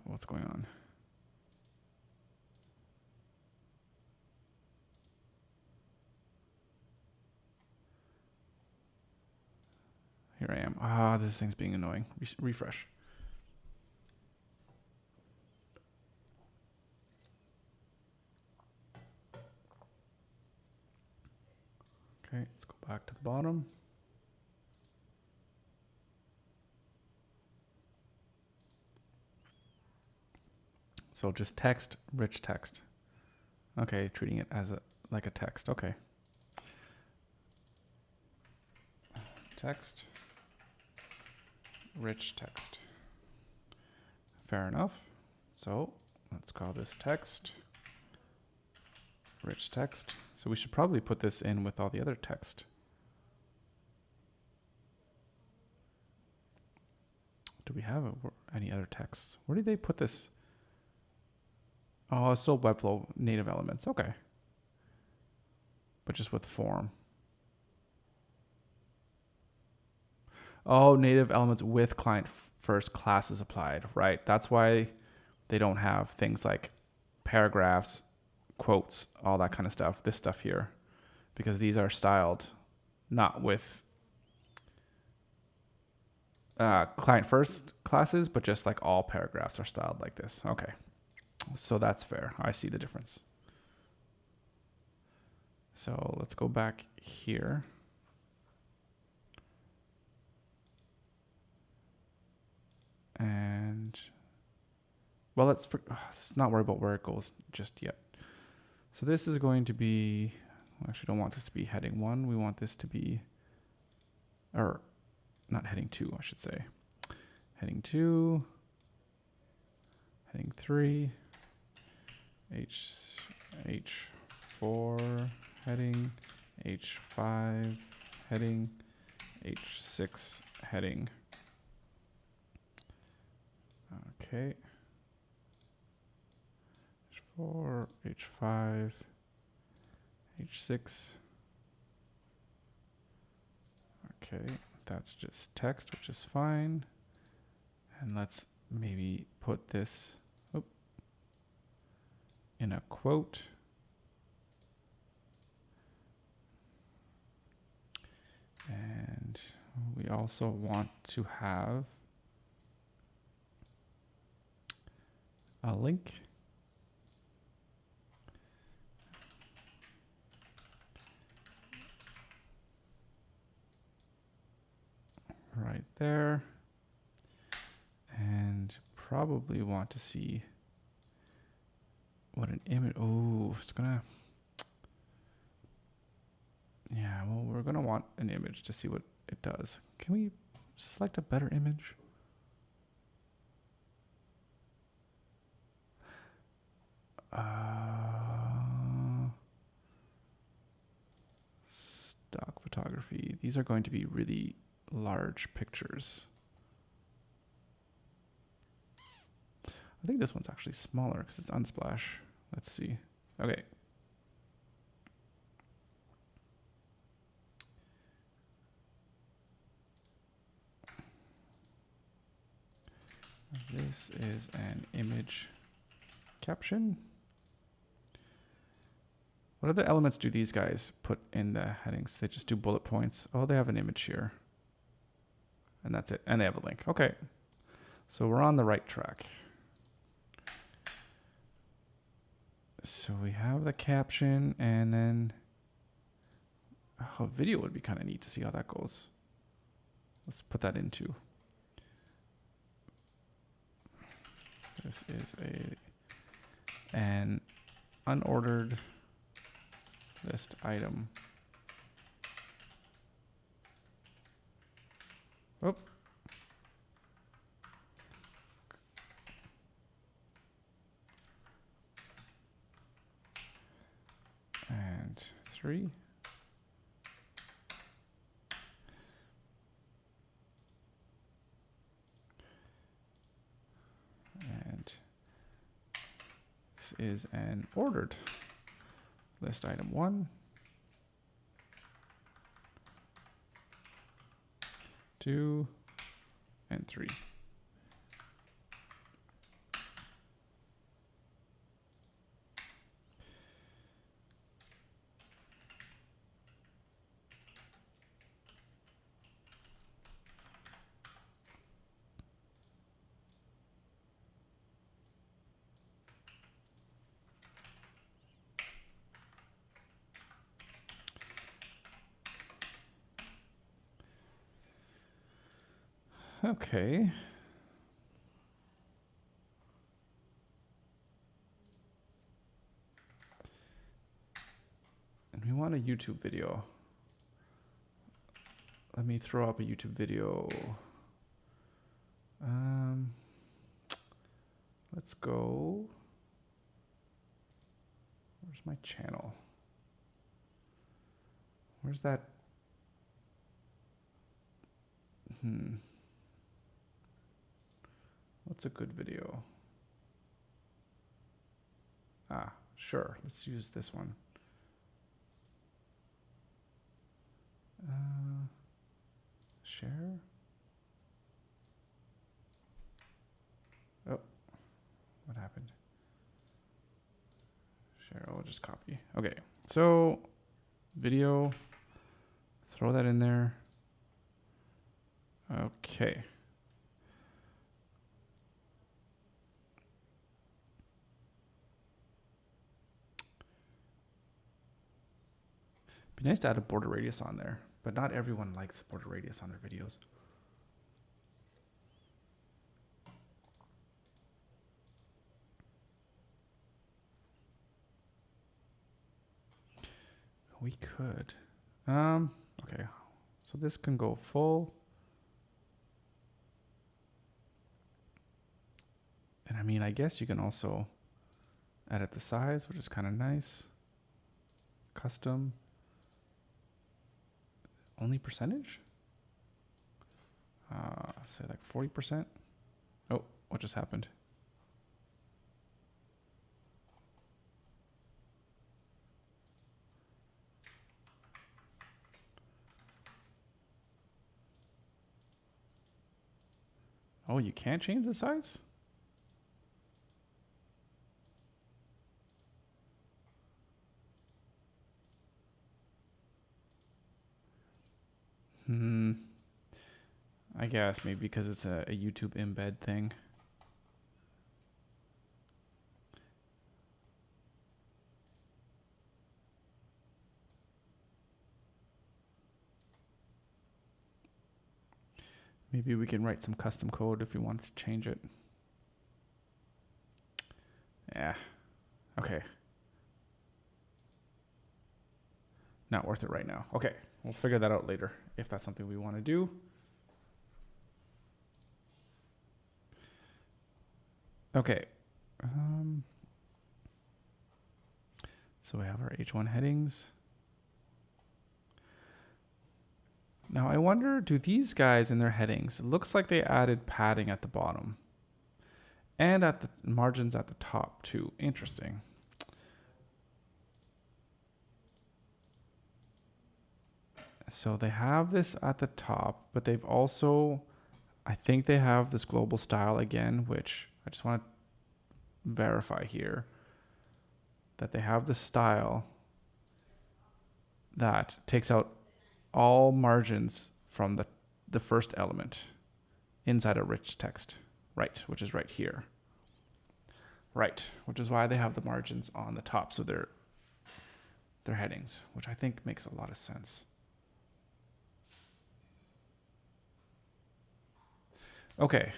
What's going on? Here I am. This thing's being annoying. Refresh. Okay, let's go back to the bottom. So just text, rich text. Okay, treating it as like a text. Okay. Text, rich text. Fair enough. So let's call this text, rich text. So we should probably put this in with all the other text. Do we have any other texts? Where did they put this? Oh, it's still Webflow native elements. Okay. But just with form. Oh, native elements with client first classes applied, right? That's why they don't have things like paragraphs, quotes, all that kind of stuff, this stuff here, because these are styled not with client first classes, but just like all paragraphs are styled like this. Okay. So that's fair. I see the difference. So let's go back here. And well, let's not worry about where it goes just yet. So this is going to be, we actually don't want this to be heading 1. We want this to be, or not heading 2, I should say. Heading 2, heading 3, H4, heading, H5, heading, H6, heading. Okay. H4, H5, H6. Okay, that's just text, which is fine. And let's maybe put this in a quote. And we also want to have a link. Right there. And probably want to see what an image, oh, it's gonna, yeah, well, we're gonna want an image to see what it does. Can we select a better image? Stock photography. These are going to be really large pictures. I think this one's actually smaller because it's Unsplash. Let's see. Okay. This is an image caption. What other elements do these guys put in the headings? They just do bullet points. Oh, they have an image here. And that's it. And they have a link. Okay. So we're on the right track. So we have the caption, and then video would be kind of neat to see how that goes. Let's put that into. This is an unordered list item. Oh. And 3. And this is an ordered list item 1, 2, and 3. Okay. And we want a YouTube video. Let me throw up a YouTube video. Let's go. Where's my channel? Where's that? What's a good video? Sure. Let's use this one. Share. Oh, what happened? Share. I'll just copy. Okay. So video, throw that in there. Okay. Be nice to add a border radius on there, but not everyone likes border radius on their videos. We could. Okay. So this can go full. And I mean, I guess you can also edit the size, which is kind of nice. Custom. Only percentage? Say like 40%. Oh, what just happened? Oh, you can't change the size? I guess maybe because it's a YouTube embed thing. Maybe we can write some custom code if we want to change it. Yeah. Okay. Not worth it right now. Okay. We'll figure that out later if that's something we want to do. Okay. So we have our H1 headings. Now I wonder, do these guys in their headings, it looks like they added padding at the bottom and at the margins at the top too. Interesting. So they have this at the top, but they've also, I think they have this global style again, which I just want to verify here that they have the style that takes out all margins from the first element inside a rich text, right, which is right here. Right, which is why they have the margins on the top, so they're headings, which I think makes a lot of sense. Okay.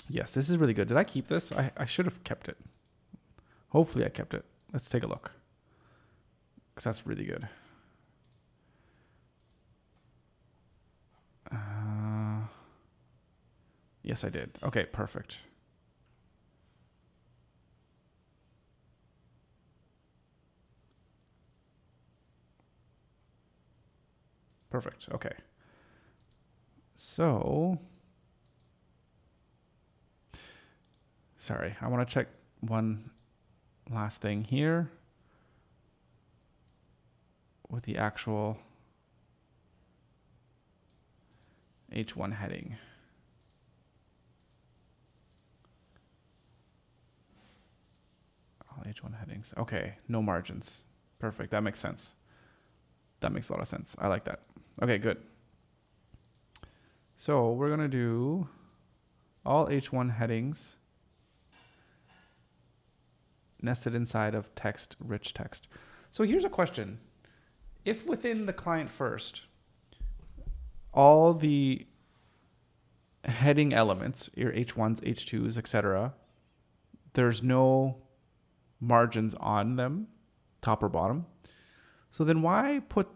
Yes, this is really good. Did I keep this? I should have kept it. Hopefully I kept it. Let's take a look, because that's really good. Yes, I did. Okay, perfect. Perfect. Okay. So, sorry, I want to check one last thing here with the actual H1 heading. All H1 headings. Okay, no margins. Perfect. That makes sense. That makes a lot of sense. I like that. Okay, good. So we're going to do all H1 headings nested inside of text, rich text. So here's a question. If within the client first, all the heading elements, your H1s, H2s, etc., there's no margins on them, top or bottom. So then why put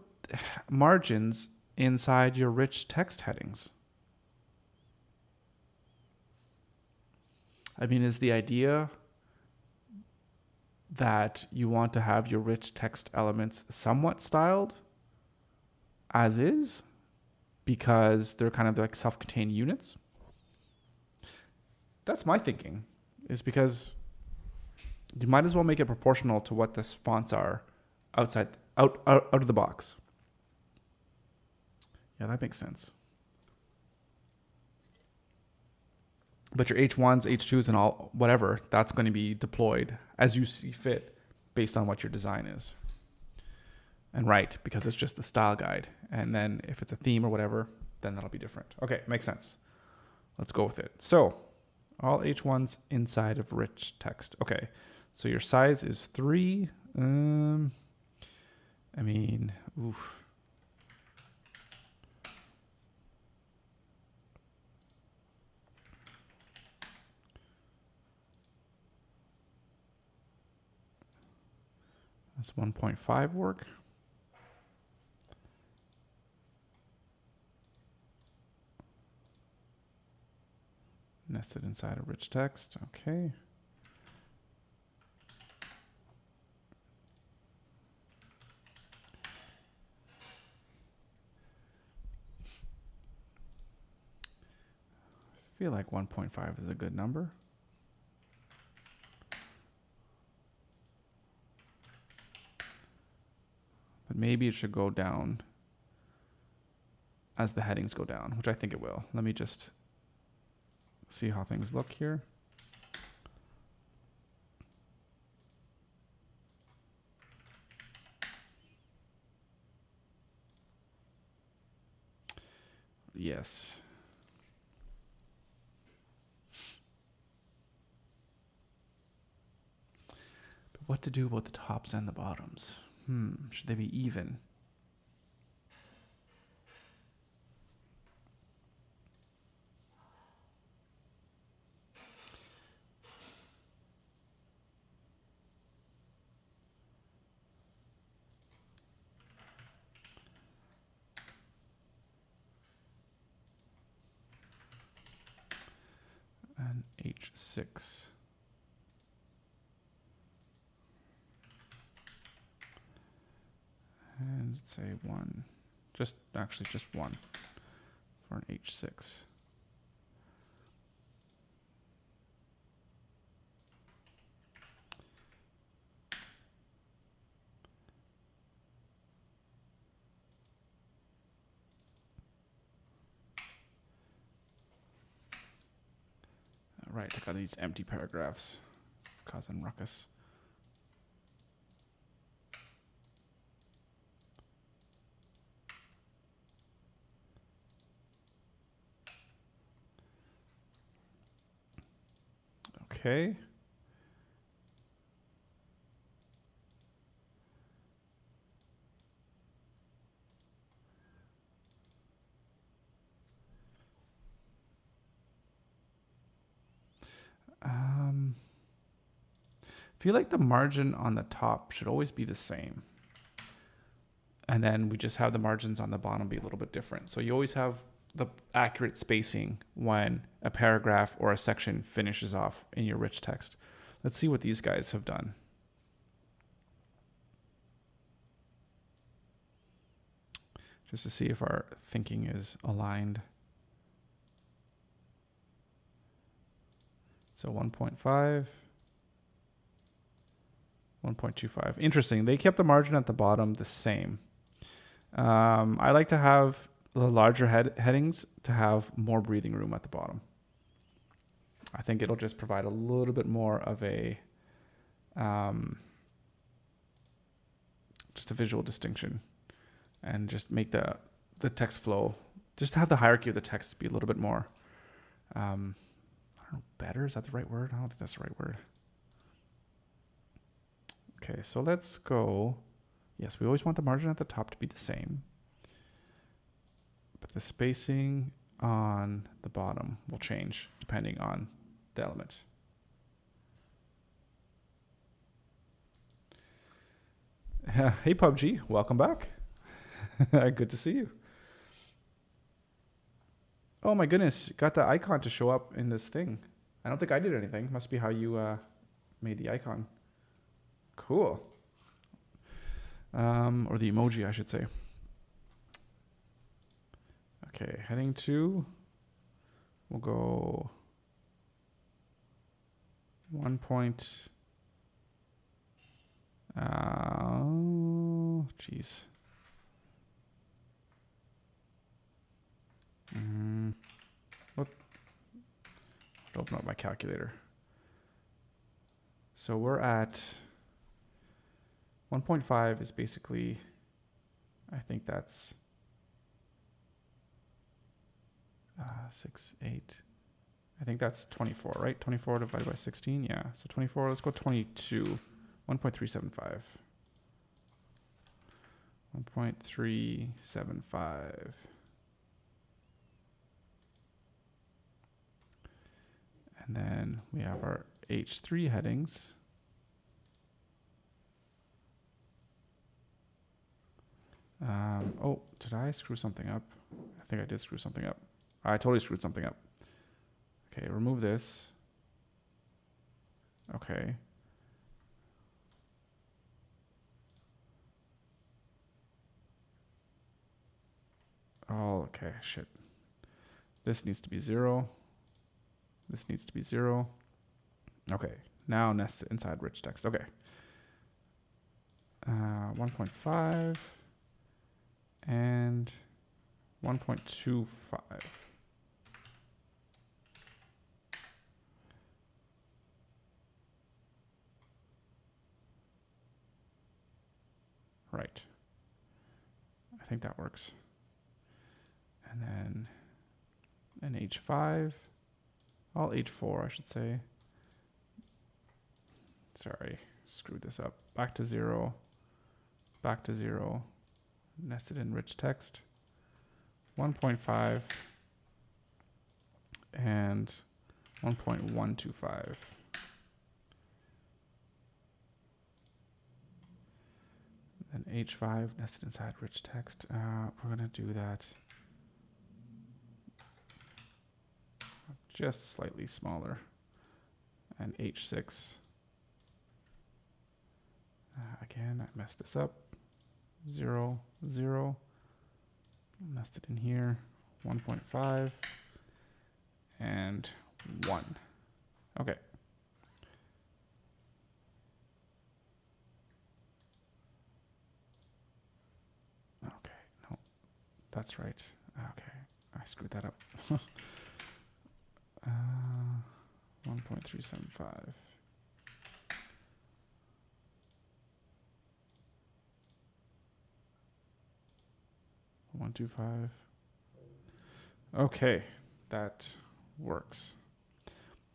margins inside your rich text headings? I mean, is the idea that you want to have your rich text elements somewhat styled as is because they're kind of like self-contained units? That's my thinking, is because you might as well make it proportional to what the fonts are out of the box. Yeah, that makes sense. But your H1s, H2s, and all whatever, that's going to be deployed as you see fit based on what your design is. And right, because it's just the style guide. And then if it's a theme or whatever, then that'll be different. Okay, makes sense. Let's go with it. So all H1s inside of rich text. Okay, so your size is 3. I mean, oof. Does 1.5 work? Nested inside of rich text. Okay. I feel like 1.5 is a good number. But maybe it should go down as the headings go down, which I think it will. Let me just see how things look here. Yes. But what to do about the tops and the bottoms? Should they be even? And H6. And let's say 1. Just one for an H6. Right, I got these empty paragraphs causing ruckus. Okay. I feel like the margin on the top should always be the same. And then we just have the margins on the bottom be a little bit different. So you always have the accurate spacing when a paragraph or a section finishes off in your rich text. Let's see what these guys have done. Just to see if our thinking is aligned. So 1.5. 1.25. Interesting. They kept the margin at the bottom the same. I like to have the larger headings to have more breathing room at the bottom. I think it'll just provide a little bit more of a just a visual distinction, and just make the text flow, just to have the hierarchy of the text be a little bit more I don't know, better, is that the right word? I don't think that's the right word. Okay, so let's go. Yes, we always want the margin at the top to be the same, but the spacing on the bottom will change depending on the element. Hey PUBG, welcome back. Good to see you. Oh my goodness, got the icon to show up in this thing. I don't think I did anything. Must be how you made the icon. Cool. Or the emoji, I should say. Okay, heading 2. We'll go 1 point. Oh, jeez. What? Open up my calculator. So we're at 1.5 is basically, I think that's 6, 8. I think that's 24, right? 24 divided by 16. Yeah. So 24, let's go 22. 1.375. 1.375. And then we have our H3 headings. Oh, did I screw something up? I think I did screw something up. I totally screwed something up. Okay, remove this. Okay. Oh, okay, shit. This needs to be 0. This needs to be 0. Okay, now nest inside rich text. Okay. 1.5 and 1.25. Right. I think that works. And then an H5, all H4, I should say. Sorry, screwed this up. Back to 0, back to 0, nested in rich text, 1.5 and 1.125. Then H5 nested inside rich text. We're going to do that just slightly smaller. And H6. Again, I messed this up. 0, 0. Nested in here. 1.5 and 1. Okay. Okay, no, that's right. Okay, I screwed that up. 1.375. One, 2, 5. Okay, that works.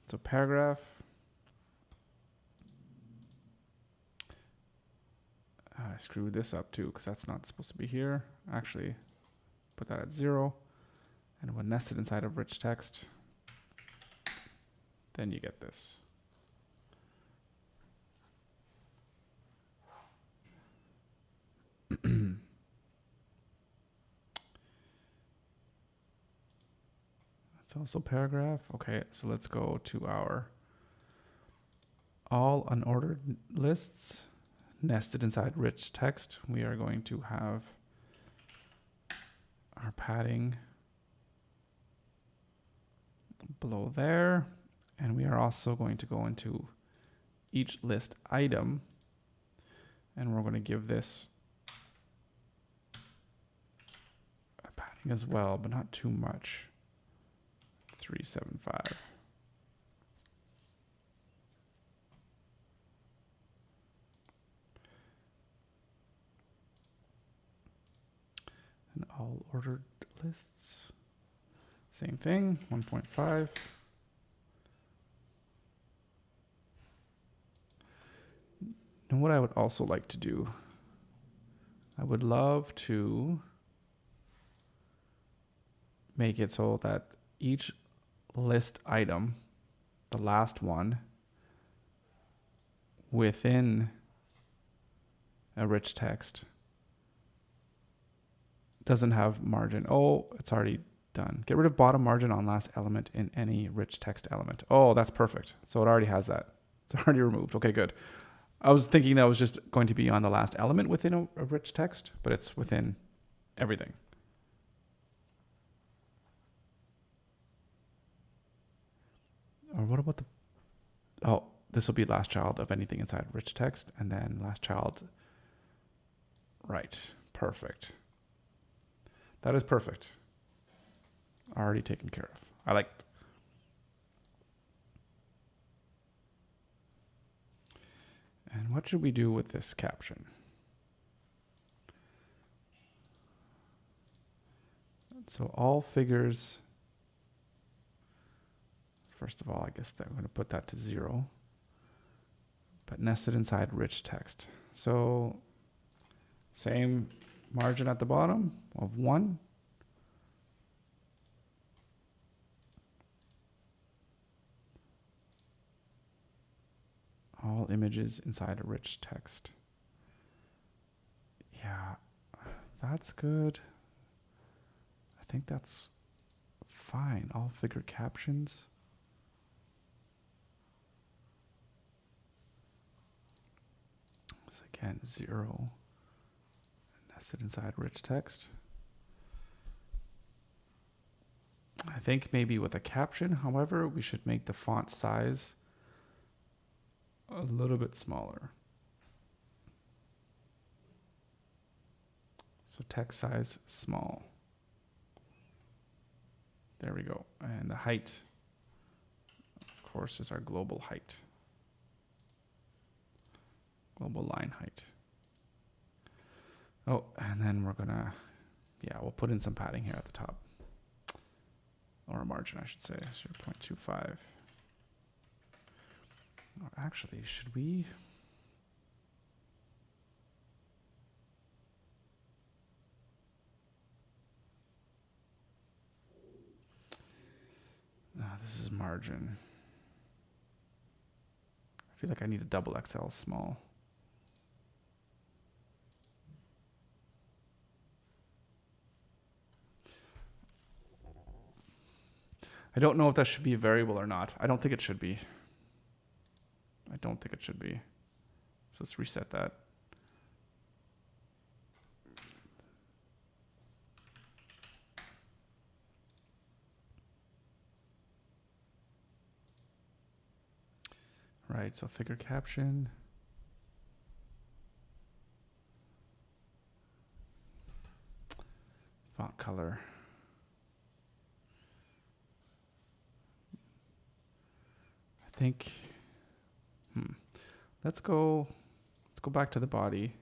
So paragraph. I screwed this up too because that's not supposed to be here. Actually, put that at 0. And when nested inside of rich text, then you get this. That's also paragraph. Okay, so let's go to our all unordered lists nested inside rich text. We are going to have our padding below there. And we are also going to go into each list item. And we're going to give this a padding as well, but not too much. 375. And all ordered lists. Same thing, 1.5. And what I would also like to do, I would love to make it so that each list item, the last one, within a rich text doesn't have margin. Oh, it's already done. Get rid of bottom margin on last element in any rich text element. Oh, that's perfect. So it already has that. It's already removed. Okay, good. I was thinking that was just going to be on the last element within a rich text, but it's within everything. Or what about the... Oh, this will be last child of anything inside rich text, and then last child. Right. Perfect. That is perfect. Already taken care of. I like it. And what should we do with this caption? So all figures, first of all, I guess that I'm going to put that to 0, but nested inside rich text. So same margin at the bottom of 1. All images inside a rich text. Yeah, that's good. I think that's fine. All figure captions. So again, 0. Nested inside rich text. I think maybe with a caption, however, we should make the font size a little bit smaller. So text size small. There we go. And the height, of course, is our global height. Global line height. Oh, and then we're gonna, yeah, we'll put in some padding here at the top. Or a margin, I should say, 0.25. Or actually, should we? No, this is margin. I feel like I need a double XL small. I don't know if that should be a variable or not. I don't think it should be. I don't think it should be. So let's reset that. Right, so figure caption. Font color. I think, let's go back to the body.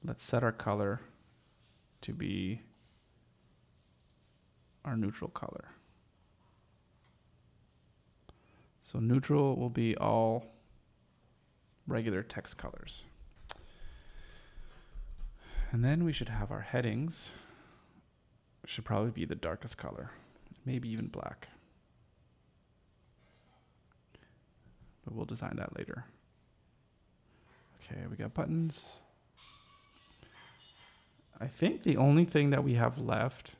Let's set our color to be our neutral color. So neutral will be all regular text colors. And then we should have our headings. Should probably be the darkest color, maybe even black. But we'll design that later. Okay, we got buttons. I think the only thing that we have left.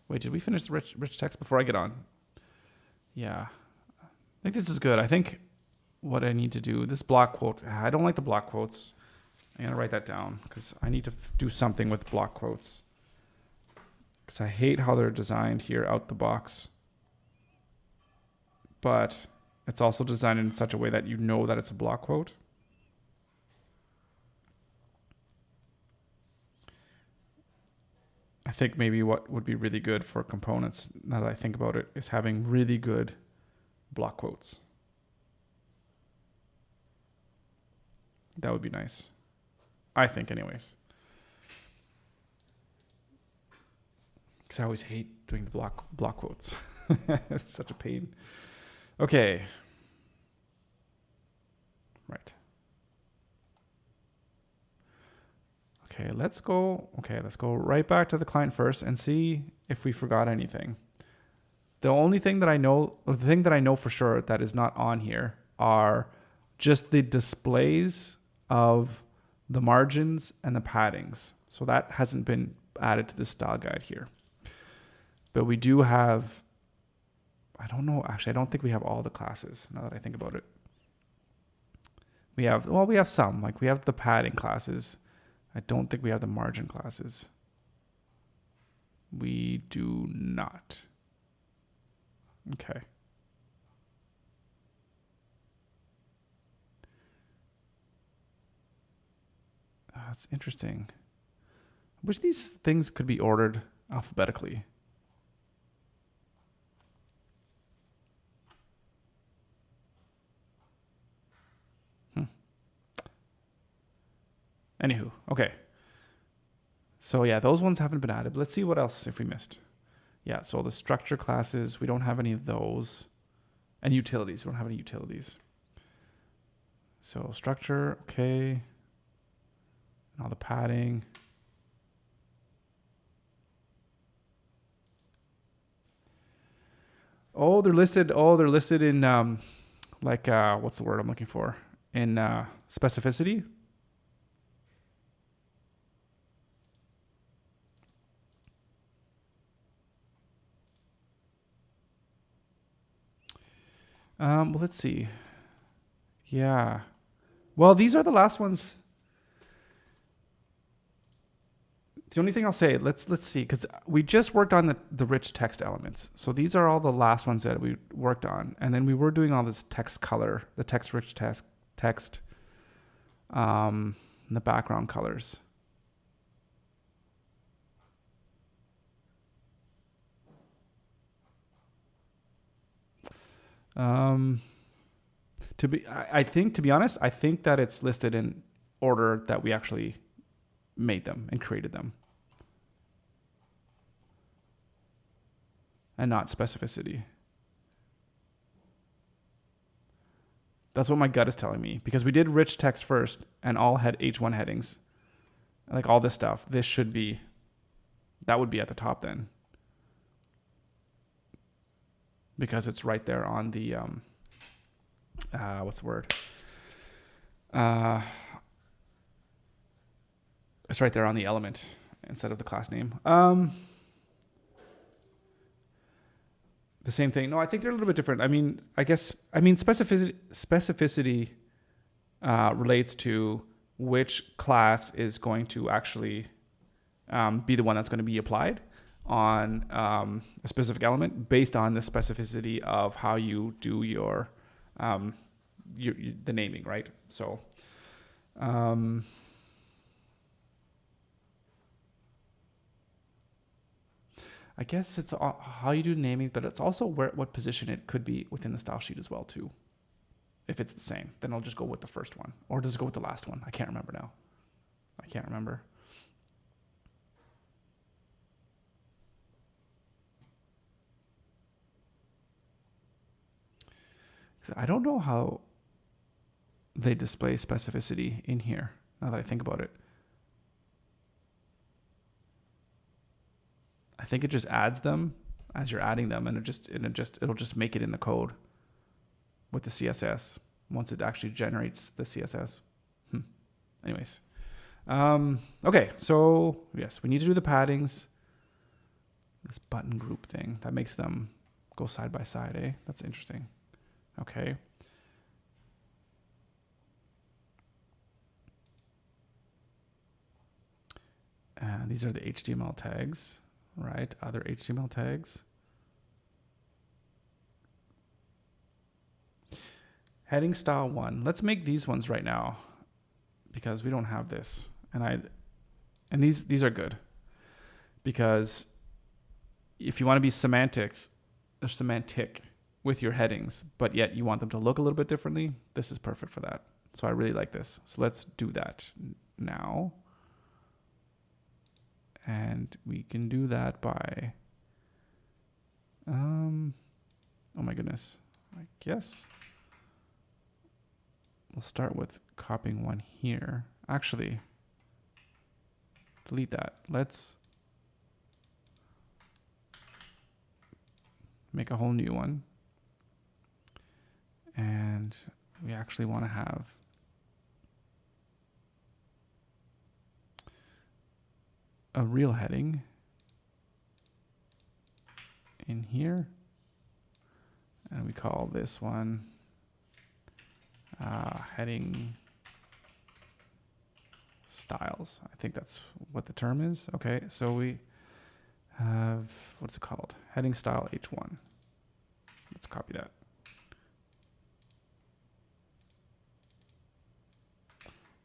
Wait, did we finish the rich text before I get on? Yeah. I think this is good. I think what I need to do, this block quote, I don't like the block quotes. I'm going to write that down because I need to do something with block quotes. Because I hate how they're designed here out the box. But it's also designed in such a way that you know that it's a block quote. I think maybe what would be really good for components, now that I think about it, is having really good block quotes. That would be nice. I think anyways. Because I always hate doing the block quotes. It's such a pain. Okay. Right. Okay, let's go right back to the client first and see if we forgot anything. The only thing that I know, the thing that I know for sure that is not on here are just the displays of the margins and the paddings. So that hasn't been added to the style guide here. But we do have, I don't know, actually, I don't think we have all the classes now that I think about it. We have some, like we have the padding classes. I don't think we have the margin classes. We do not. Okay. That's interesting. I wish these things could be ordered alphabetically. Anywho, okay. So yeah, those ones haven't been added. Let's see what else if we missed. Yeah, so the structure classes, we don't have any of those. And utilities, we don't have any utilities. So structure, okay. And all the padding. Oh, they're listed. Oh, they're listed in what's the word I'm looking for? In specificity. Well, let's see. Yeah. Well, these are the last ones. The only thing I'll say, let's see, because we just worked on the rich text elements. So these are all the last ones that we worked on. And then we were doing all this text color, the text rich text, and the background colors. I think, to be honest, I think that it's listed in order that we actually made them and created them, and not specificity. That's what my gut is telling me, because we did rich text first and all had H1 headings, like all this stuff. This should be, that would be at the top then, because it's right there on the what's the word? It's right there on the element instead of the class name. The same thing. No, I think they're a little bit different. I mean, specificity relates to which class is going to actually be the one that's going to be applied on a specific element based on the specificity of how you do your the naming, right? So I guess it's how you do naming, but it's also what position it could be within the style sheet as well too. If it's the same, then I'll just go with the first one, or does it go with the last one? I can't remember now. I can't remember. I don't know how they display specificity in here, now that I think about it. I think it just adds them as you're adding them, and it'll just make it in the code with the CSS once it actually generates the CSS. Anyways, okay, so yes, we need to do the paddings. This button group thing that makes them go side by side, eh? That's interesting. Okay. And these are the HTML tags, right? Other HTML tags. Heading style 1. Let's make these ones right now because we don't have this. And these are good because if you want to be semantic with your headings, but yet you want them to look a little bit differently, this is perfect for that. So I really like this. So let's do that now. And we can do that by, oh my goodness, I guess we'll start with copying one here. Actually, delete that. Let's make a whole new one. And we actually want to have a real heading in here. And we call this one heading styles. I think that's what the term is. Okay, so we have, what's it called? Heading style H1. Let's copy that.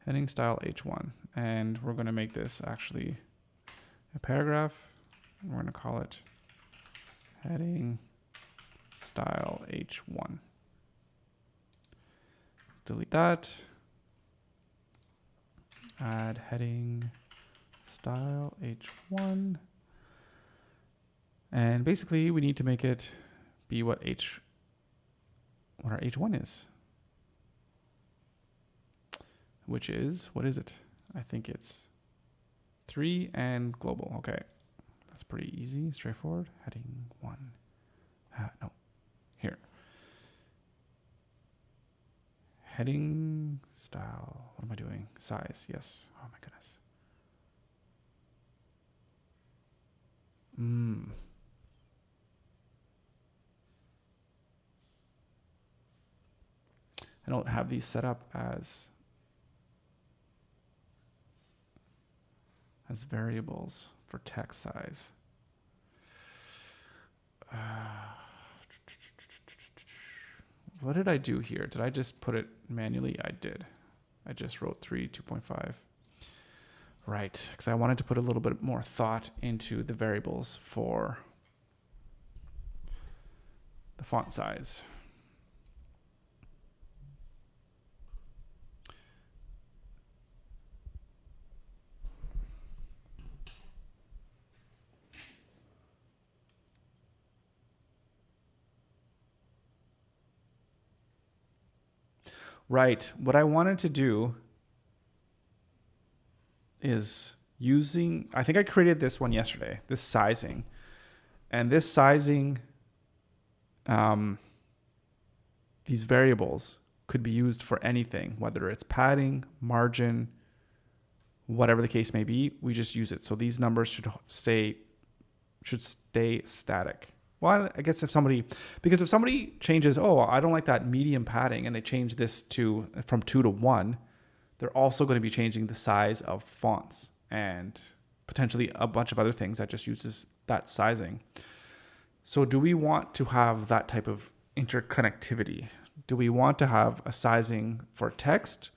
Heading style H1. and we're going to make this actually a paragraph. We're going to call it heading style H1. Delete that. Add heading style H1. And basically we need to make it be what our H1 is. Which is, what is it? I think it's 3 and global. Okay. That's pretty easy, straightforward. Heading 1. No, here. Heading style. What am I doing? Size. Yes. Oh my goodness. I don't have these set up as variables for text size. What did I do here? Did I just put it manually? I did. I just wrote 3, 2.5. Right, because I wanted to put a little bit more thought into the variables for the font size. Right. What I wanted to do is using, I think I created this one yesterday, this sizing. And this sizing, these variables could be used for anything, whether it's padding, margin, whatever the case may be, we just use it. So these numbers should stay static. Well, I guess if somebody changes, oh, I don't like that medium padding, and they change this from 2 to 1, they're also going to be changing the size of fonts and potentially a bunch of other things that just uses that sizing. So do we want to have that type of interconnectivity? Do we want to have a sizing for text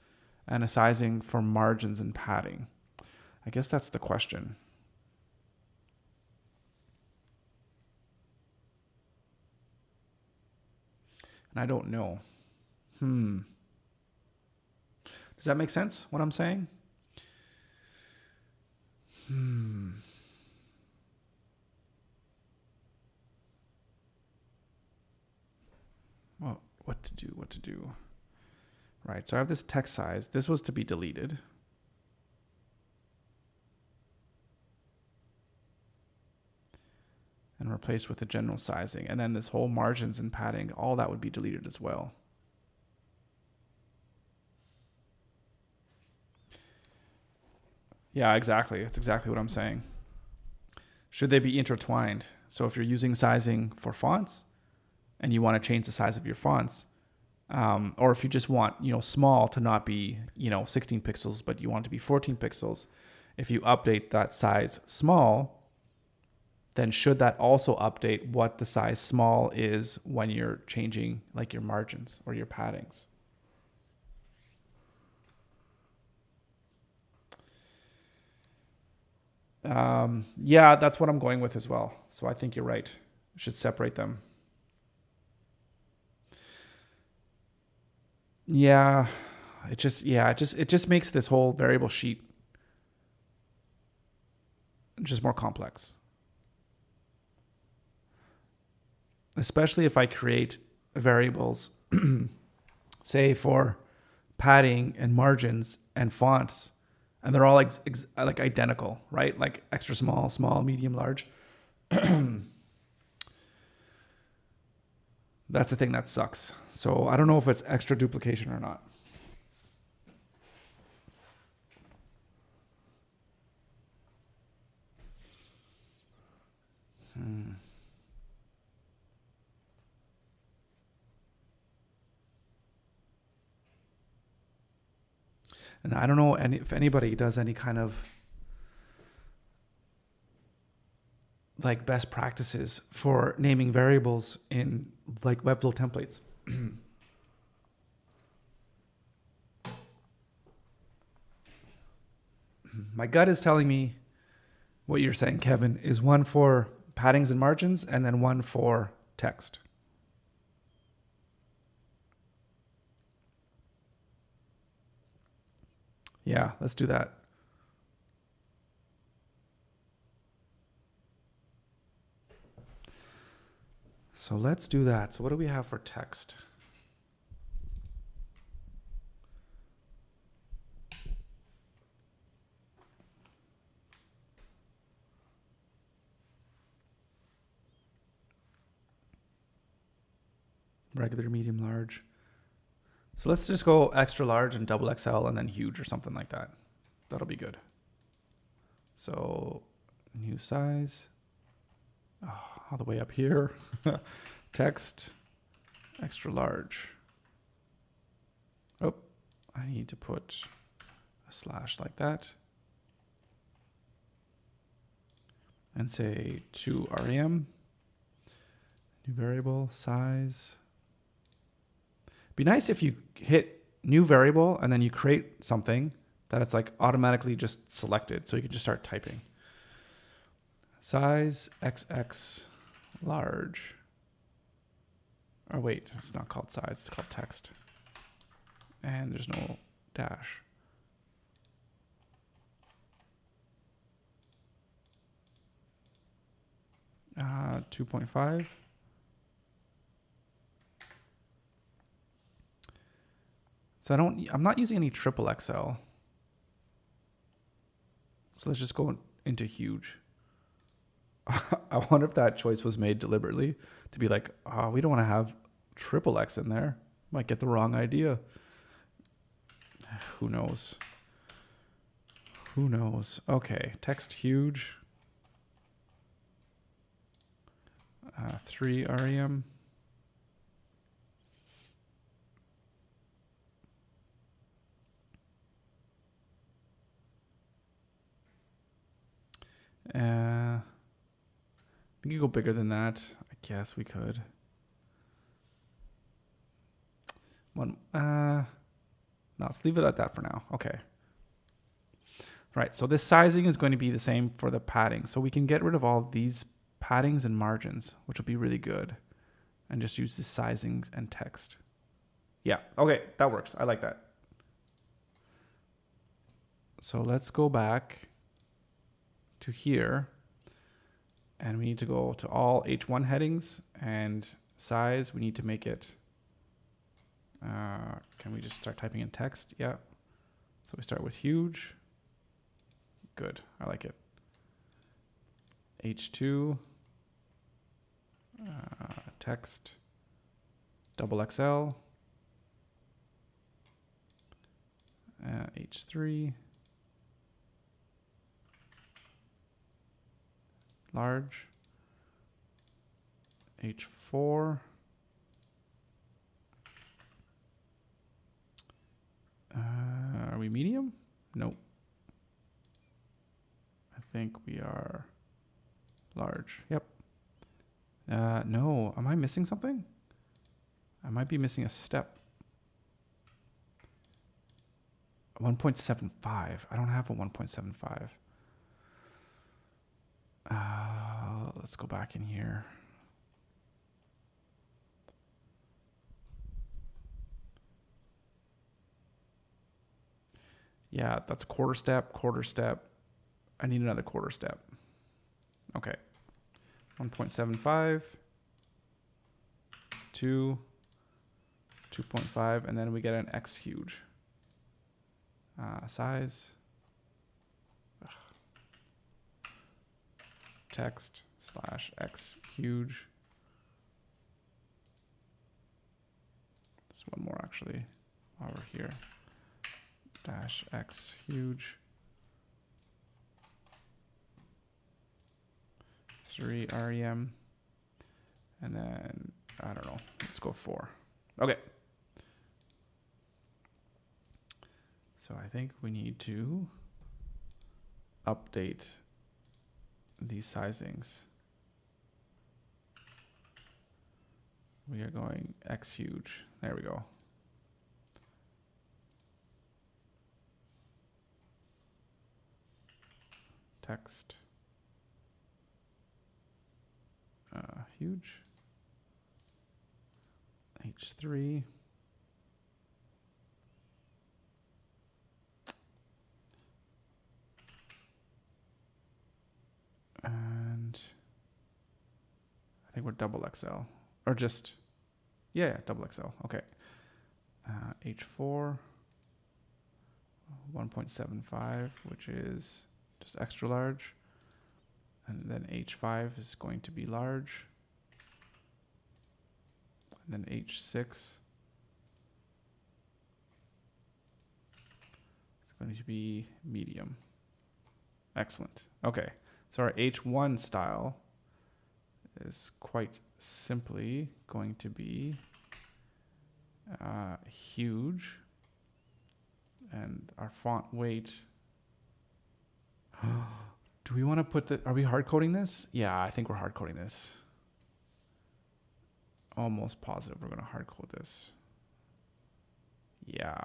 and a sizing for margins and padding? I guess that's the question. And I don't know. Does that make sense, what I'm saying? Well, what to do? Right, so I have this text size. This was to be deleted. And replaced with the general sizing. And then this whole margins and padding, all that would be deleted as well. Yeah, exactly. That's exactly what I'm saying. Should they be intertwined? So if you're using sizing for fonts and you want to change the size of your fonts, or if you just want, small to not be, 16 pixels, but you want it to be 14 pixels, if you update that size small, then should that also update what the size small is when you're changing like your margins or your paddings? Yeah, that's what I'm going with as well. So I think you're right. We should separate them. Yeah, it just makes this whole variable sheet just more complex. Especially if I create variables, say for padding and margins and fonts, and they're all like identical, right? Like extra small, small, medium, large. That's the thing that sucks. So I don't know if it's extra duplication or not. And I don't know if anybody does any kind of like best practices for naming variables in like Webflow templates. My gut is telling me what you're saying, Kevin, is one for paddings and margins and then one for text. Yeah, let's do that. So let's do that. So what do we have for text? Regular, medium, large. So let's just go extra large and double XL and then huge or something like that. That'll be good. So new size. Oh, all the way up here. Text, extra large. Oh, I need to put a slash like that. And say to rem. New variable, size. Be nice if you hit new variable and then you create something that it's like automatically just selected, so you can just start typing. Size XX large. Or wait, it's not called size, it's called text. And there's no dash. Uh, 2.5. So I'm not using any triple XL. So let's just go into huge. I wonder if that choice was made deliberately to be like, oh, we don't want to have triple X in there. Might get the wrong idea. Who knows? Who knows? Okay, text huge. 3 rem. We could go bigger than that. I guess we could. No, let's leave it at that for now. Okay. Right, so this sizing is going to be the same for the padding. So we can get rid of all these paddings and margins, which will be really good. And just use the sizings and text. Yeah, okay, that works. I like that. So let's go back to here. And we need to go to all H1 headings and size. We need to make it. Can we just start typing in text? Yeah. So we start with huge. Good. I like it. H2. Text. Double XL. H3. Large. H4. Are we medium? Nope. I think we are large. Yep. No. Am I missing something? I might be missing a step. 1.75. I don't have a 1.75. Let's go back in here. Yeah, that's a quarter step, quarter step. I need another quarter step. Okay. 1.75, 2, 2.5, and then we get an X huge. Size. Ugh. Text / X huge. There's one more actually over here. - X huge. 3 rem. And then, I don't know, let's go 4. Okay. So I think we need to update these sizings. We are going X huge. There we go. text, huge, H3, and I think we're double XL, or just, yeah, double XL, okay. H4, 1.75, which is just extra large. And then H5 is going to be large. And then H6 is going to be medium. Excellent. Okay, so our H1 style is quite simply going to be huge. And our font weight. Do we want to put are we hard coding this? Yeah, I think we're hard coding this. Almost positive we're going to hard code this. Yeah.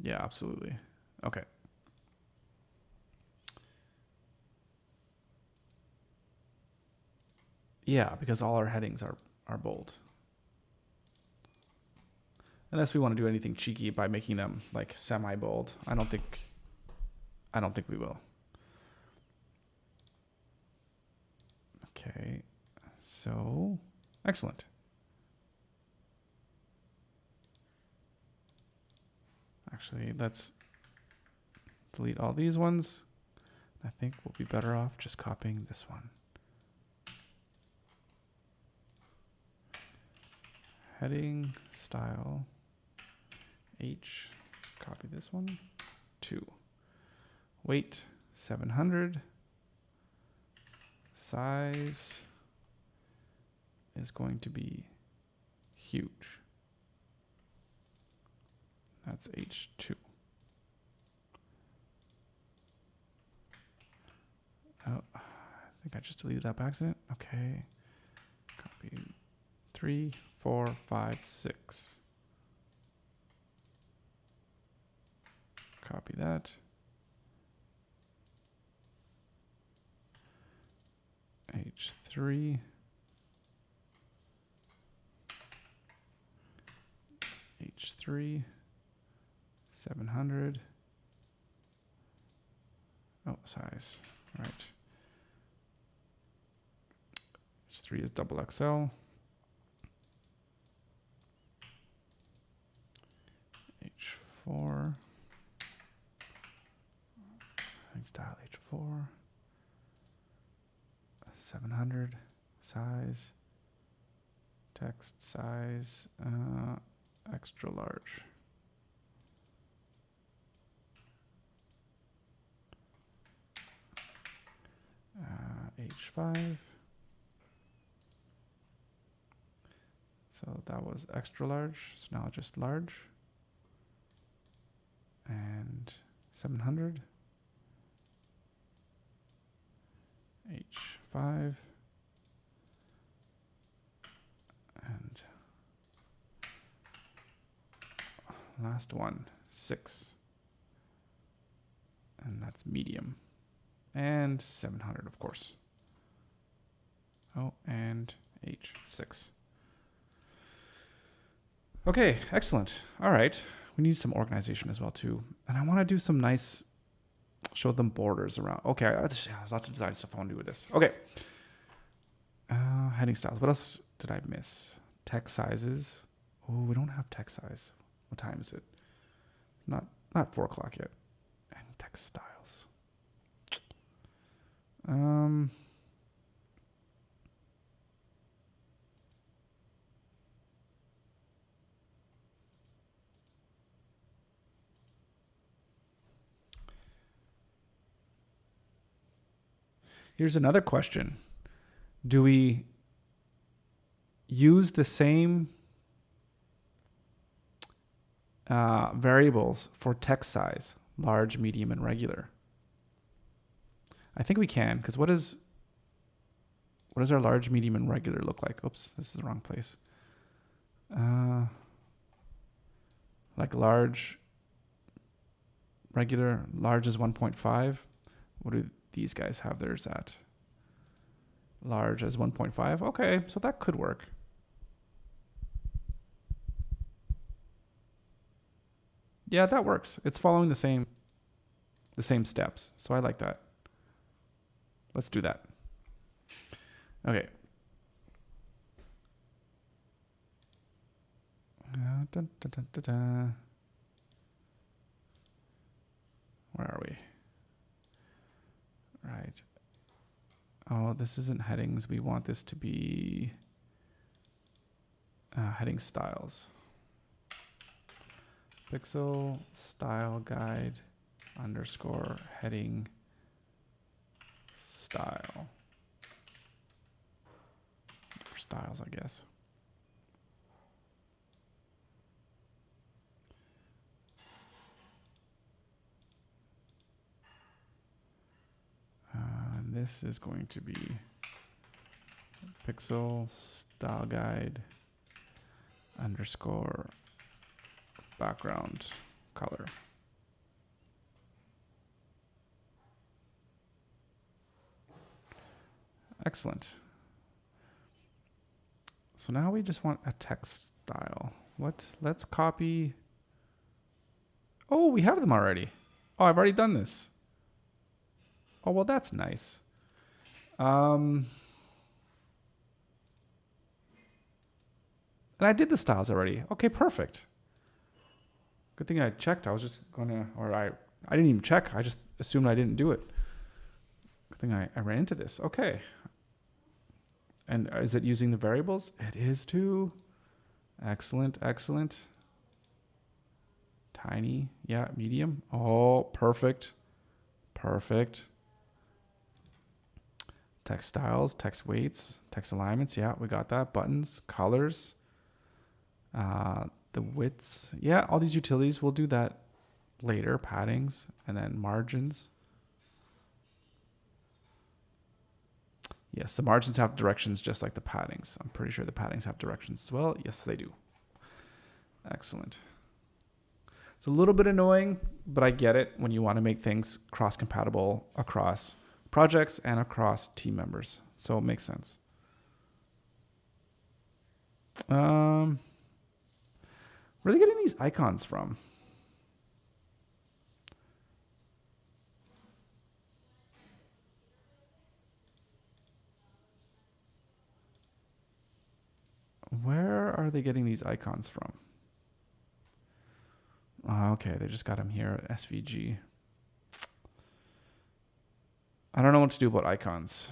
Yeah, absolutely. Okay. Yeah, because all our headings are bold. Unless we want to do anything cheeky by making them like semi-bold. I don't think we will. Okay, so excellent. Actually, let's delete all these ones. I think we'll be better off just copying this one. Heading, style, H, copy this one, 2. Weight, 700. Size is going to be huge. That's H2. Oh, I think I just deleted that by accident. Okay. Copy 3, 4, 5, 6. Copy that. H3. H3. 700. Oh, size. Right. H3 is double XL. H4. Style H4. 700. Size. Text size. Extra large. H5. So that was extra large. So now just large. And 700. H5. And last one, 6. And that's medium. And 700, of course. Oh, and H6. Okay, excellent. All right. We need some organization as well, too. And I want to do some nice, show them borders around. Okay, there's lots of design stuff I want to do with this. Okay. Heading styles. What else did I miss? Text sizes. Oh, we don't have text size. What time is it? Not 4 o'clock yet. And text styles. Here's another question. Do we use the same variables for text size, large, medium, and regular? I think we can, because what does our large, medium, and regular look like? Oops, this is the wrong place. Like large, regular, large is 1.5. What do these guys have theirs at? Large as 1.5. Okay, so that could work. Yeah, that works. It's following the same steps. So I like that. Let's do that. Okay. Dun, dun, dun, dun, dun. Where are we? Right. Oh, this isn't headings. We want this to be heading styles. Pixel style guide underscore heading style. For styles, I guess. This is going to be pixel style guide underscore background color. Excellent. So now we just want a text style. What? Let's copy. Oh, we have them already. Oh, I've already done this. Oh, well, that's nice. And I did the styles already. Okay, perfect. Good thing I checked. I was just gonna, or I didn't even check. I just assumed I didn't do it. Good thing I ran into this. Okay. And is it using the variables? It is too. Excellent, excellent. Tiny, yeah, medium. Oh, perfect, perfect. Text styles, text weights, text alignments. Yeah, we got that. Buttons, colors, the widths. Yeah, all these utilities, we'll do that later. Paddings, and then margins. Yes, the margins have directions just like the paddings. I'm pretty sure the paddings have directions as well. Yes, they do. Excellent. It's a little bit annoying, but I get it when you want to make things cross-compatible across projects and across team members. So it makes sense. Where are they getting these icons from? Where are they getting these icons from? Okay, they just got them here at SVG. I don't know what to do about icons.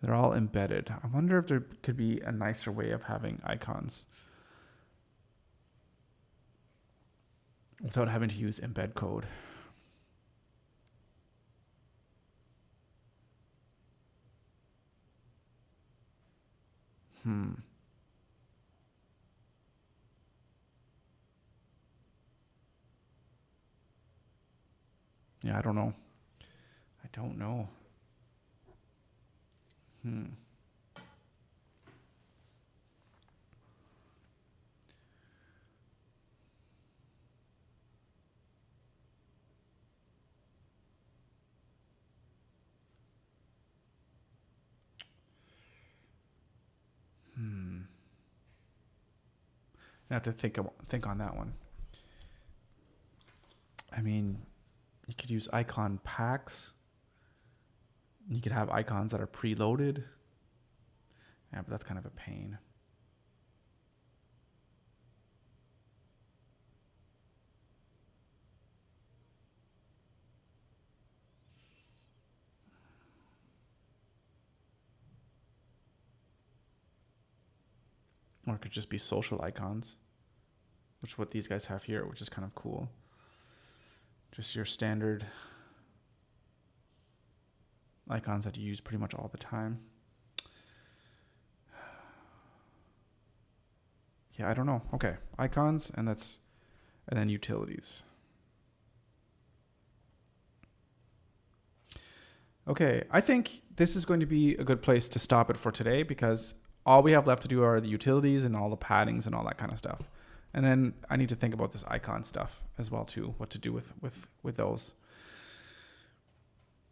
They're all embedded. I wonder if there could be a nicer way of having icons without having to use embed code. Yeah, I don't know. I don't know. I have to think on that one. I mean, you could use icon packs. You could have icons that are preloaded. Yeah, but that's kind of a pain. Or it could just be social icons, which is what these guys have here, which is kind of cool. Just your standard icons that you use pretty much all the time. Yeah, I don't know. Okay, icons, and then utilities. Okay, I think this is going to be a good place to stop it for today because all we have left to do are the utilities and all the paddings and all that kind of stuff. And then I need to think about this icon stuff as well too, what to do with those.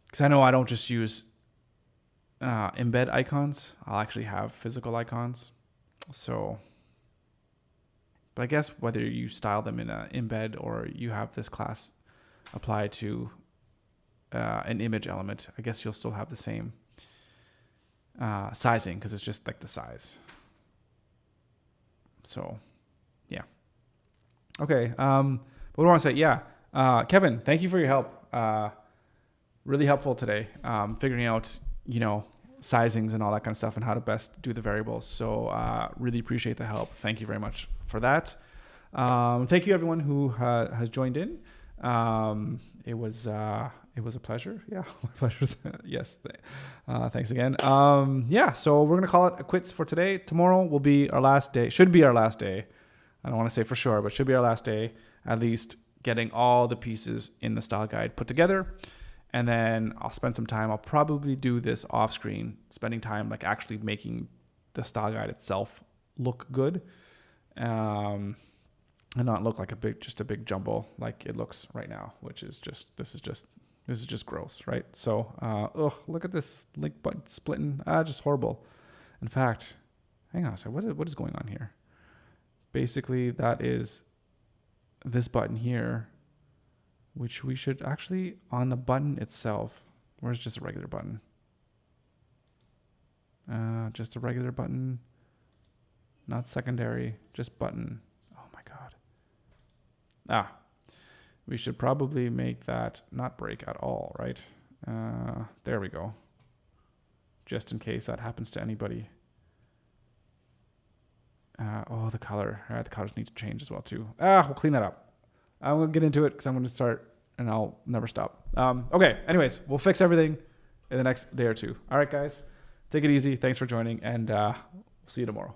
Because I know I don't just use embed icons. I'll actually have physical icons. So, but I guess whether you style them in an embed or you have this class applied to an image element, I guess you'll still have the same sizing because it's just like the size. So, yeah. Okay. But what do I want to say? Yeah. Kevin, thank you for your help. Really helpful today. Figuring out, sizings and all that kind of stuff and how to best do the variables. So really appreciate the help. Thank you very much for that. Thank you everyone who has joined in. It was a pleasure. Yeah, my pleasure. Yes. Thanks again. So we're going to call it a quits for today. Tomorrow will be our last day. Should be our last day. I don't want to say for sure, but should be our last day, at least getting all the pieces in the style guide put together. And then I'll spend some time. I'll probably do this off screen, spending time like actually making the style guide itself look good, and not look like a big jumble like it looks right now, which is this is just gross, right? So, look at this link button splitting. Just horrible. In fact, hang on a second. What is going on here? Basically, that is this button here, which we should actually, on the button itself, where's just a regular button? Just a regular button, not secondary, just button. Oh my God. We should probably make that not break at all, right? There we go. Just in case that happens to anybody. The color. All right, the colors need to change as well too. We'll clean that up. I'm going to get into it because I'm going to start and I'll never stop. Okay, anyways, we'll fix everything in the next day or two. All right, guys, take it easy. Thanks for joining, and we'll see you tomorrow.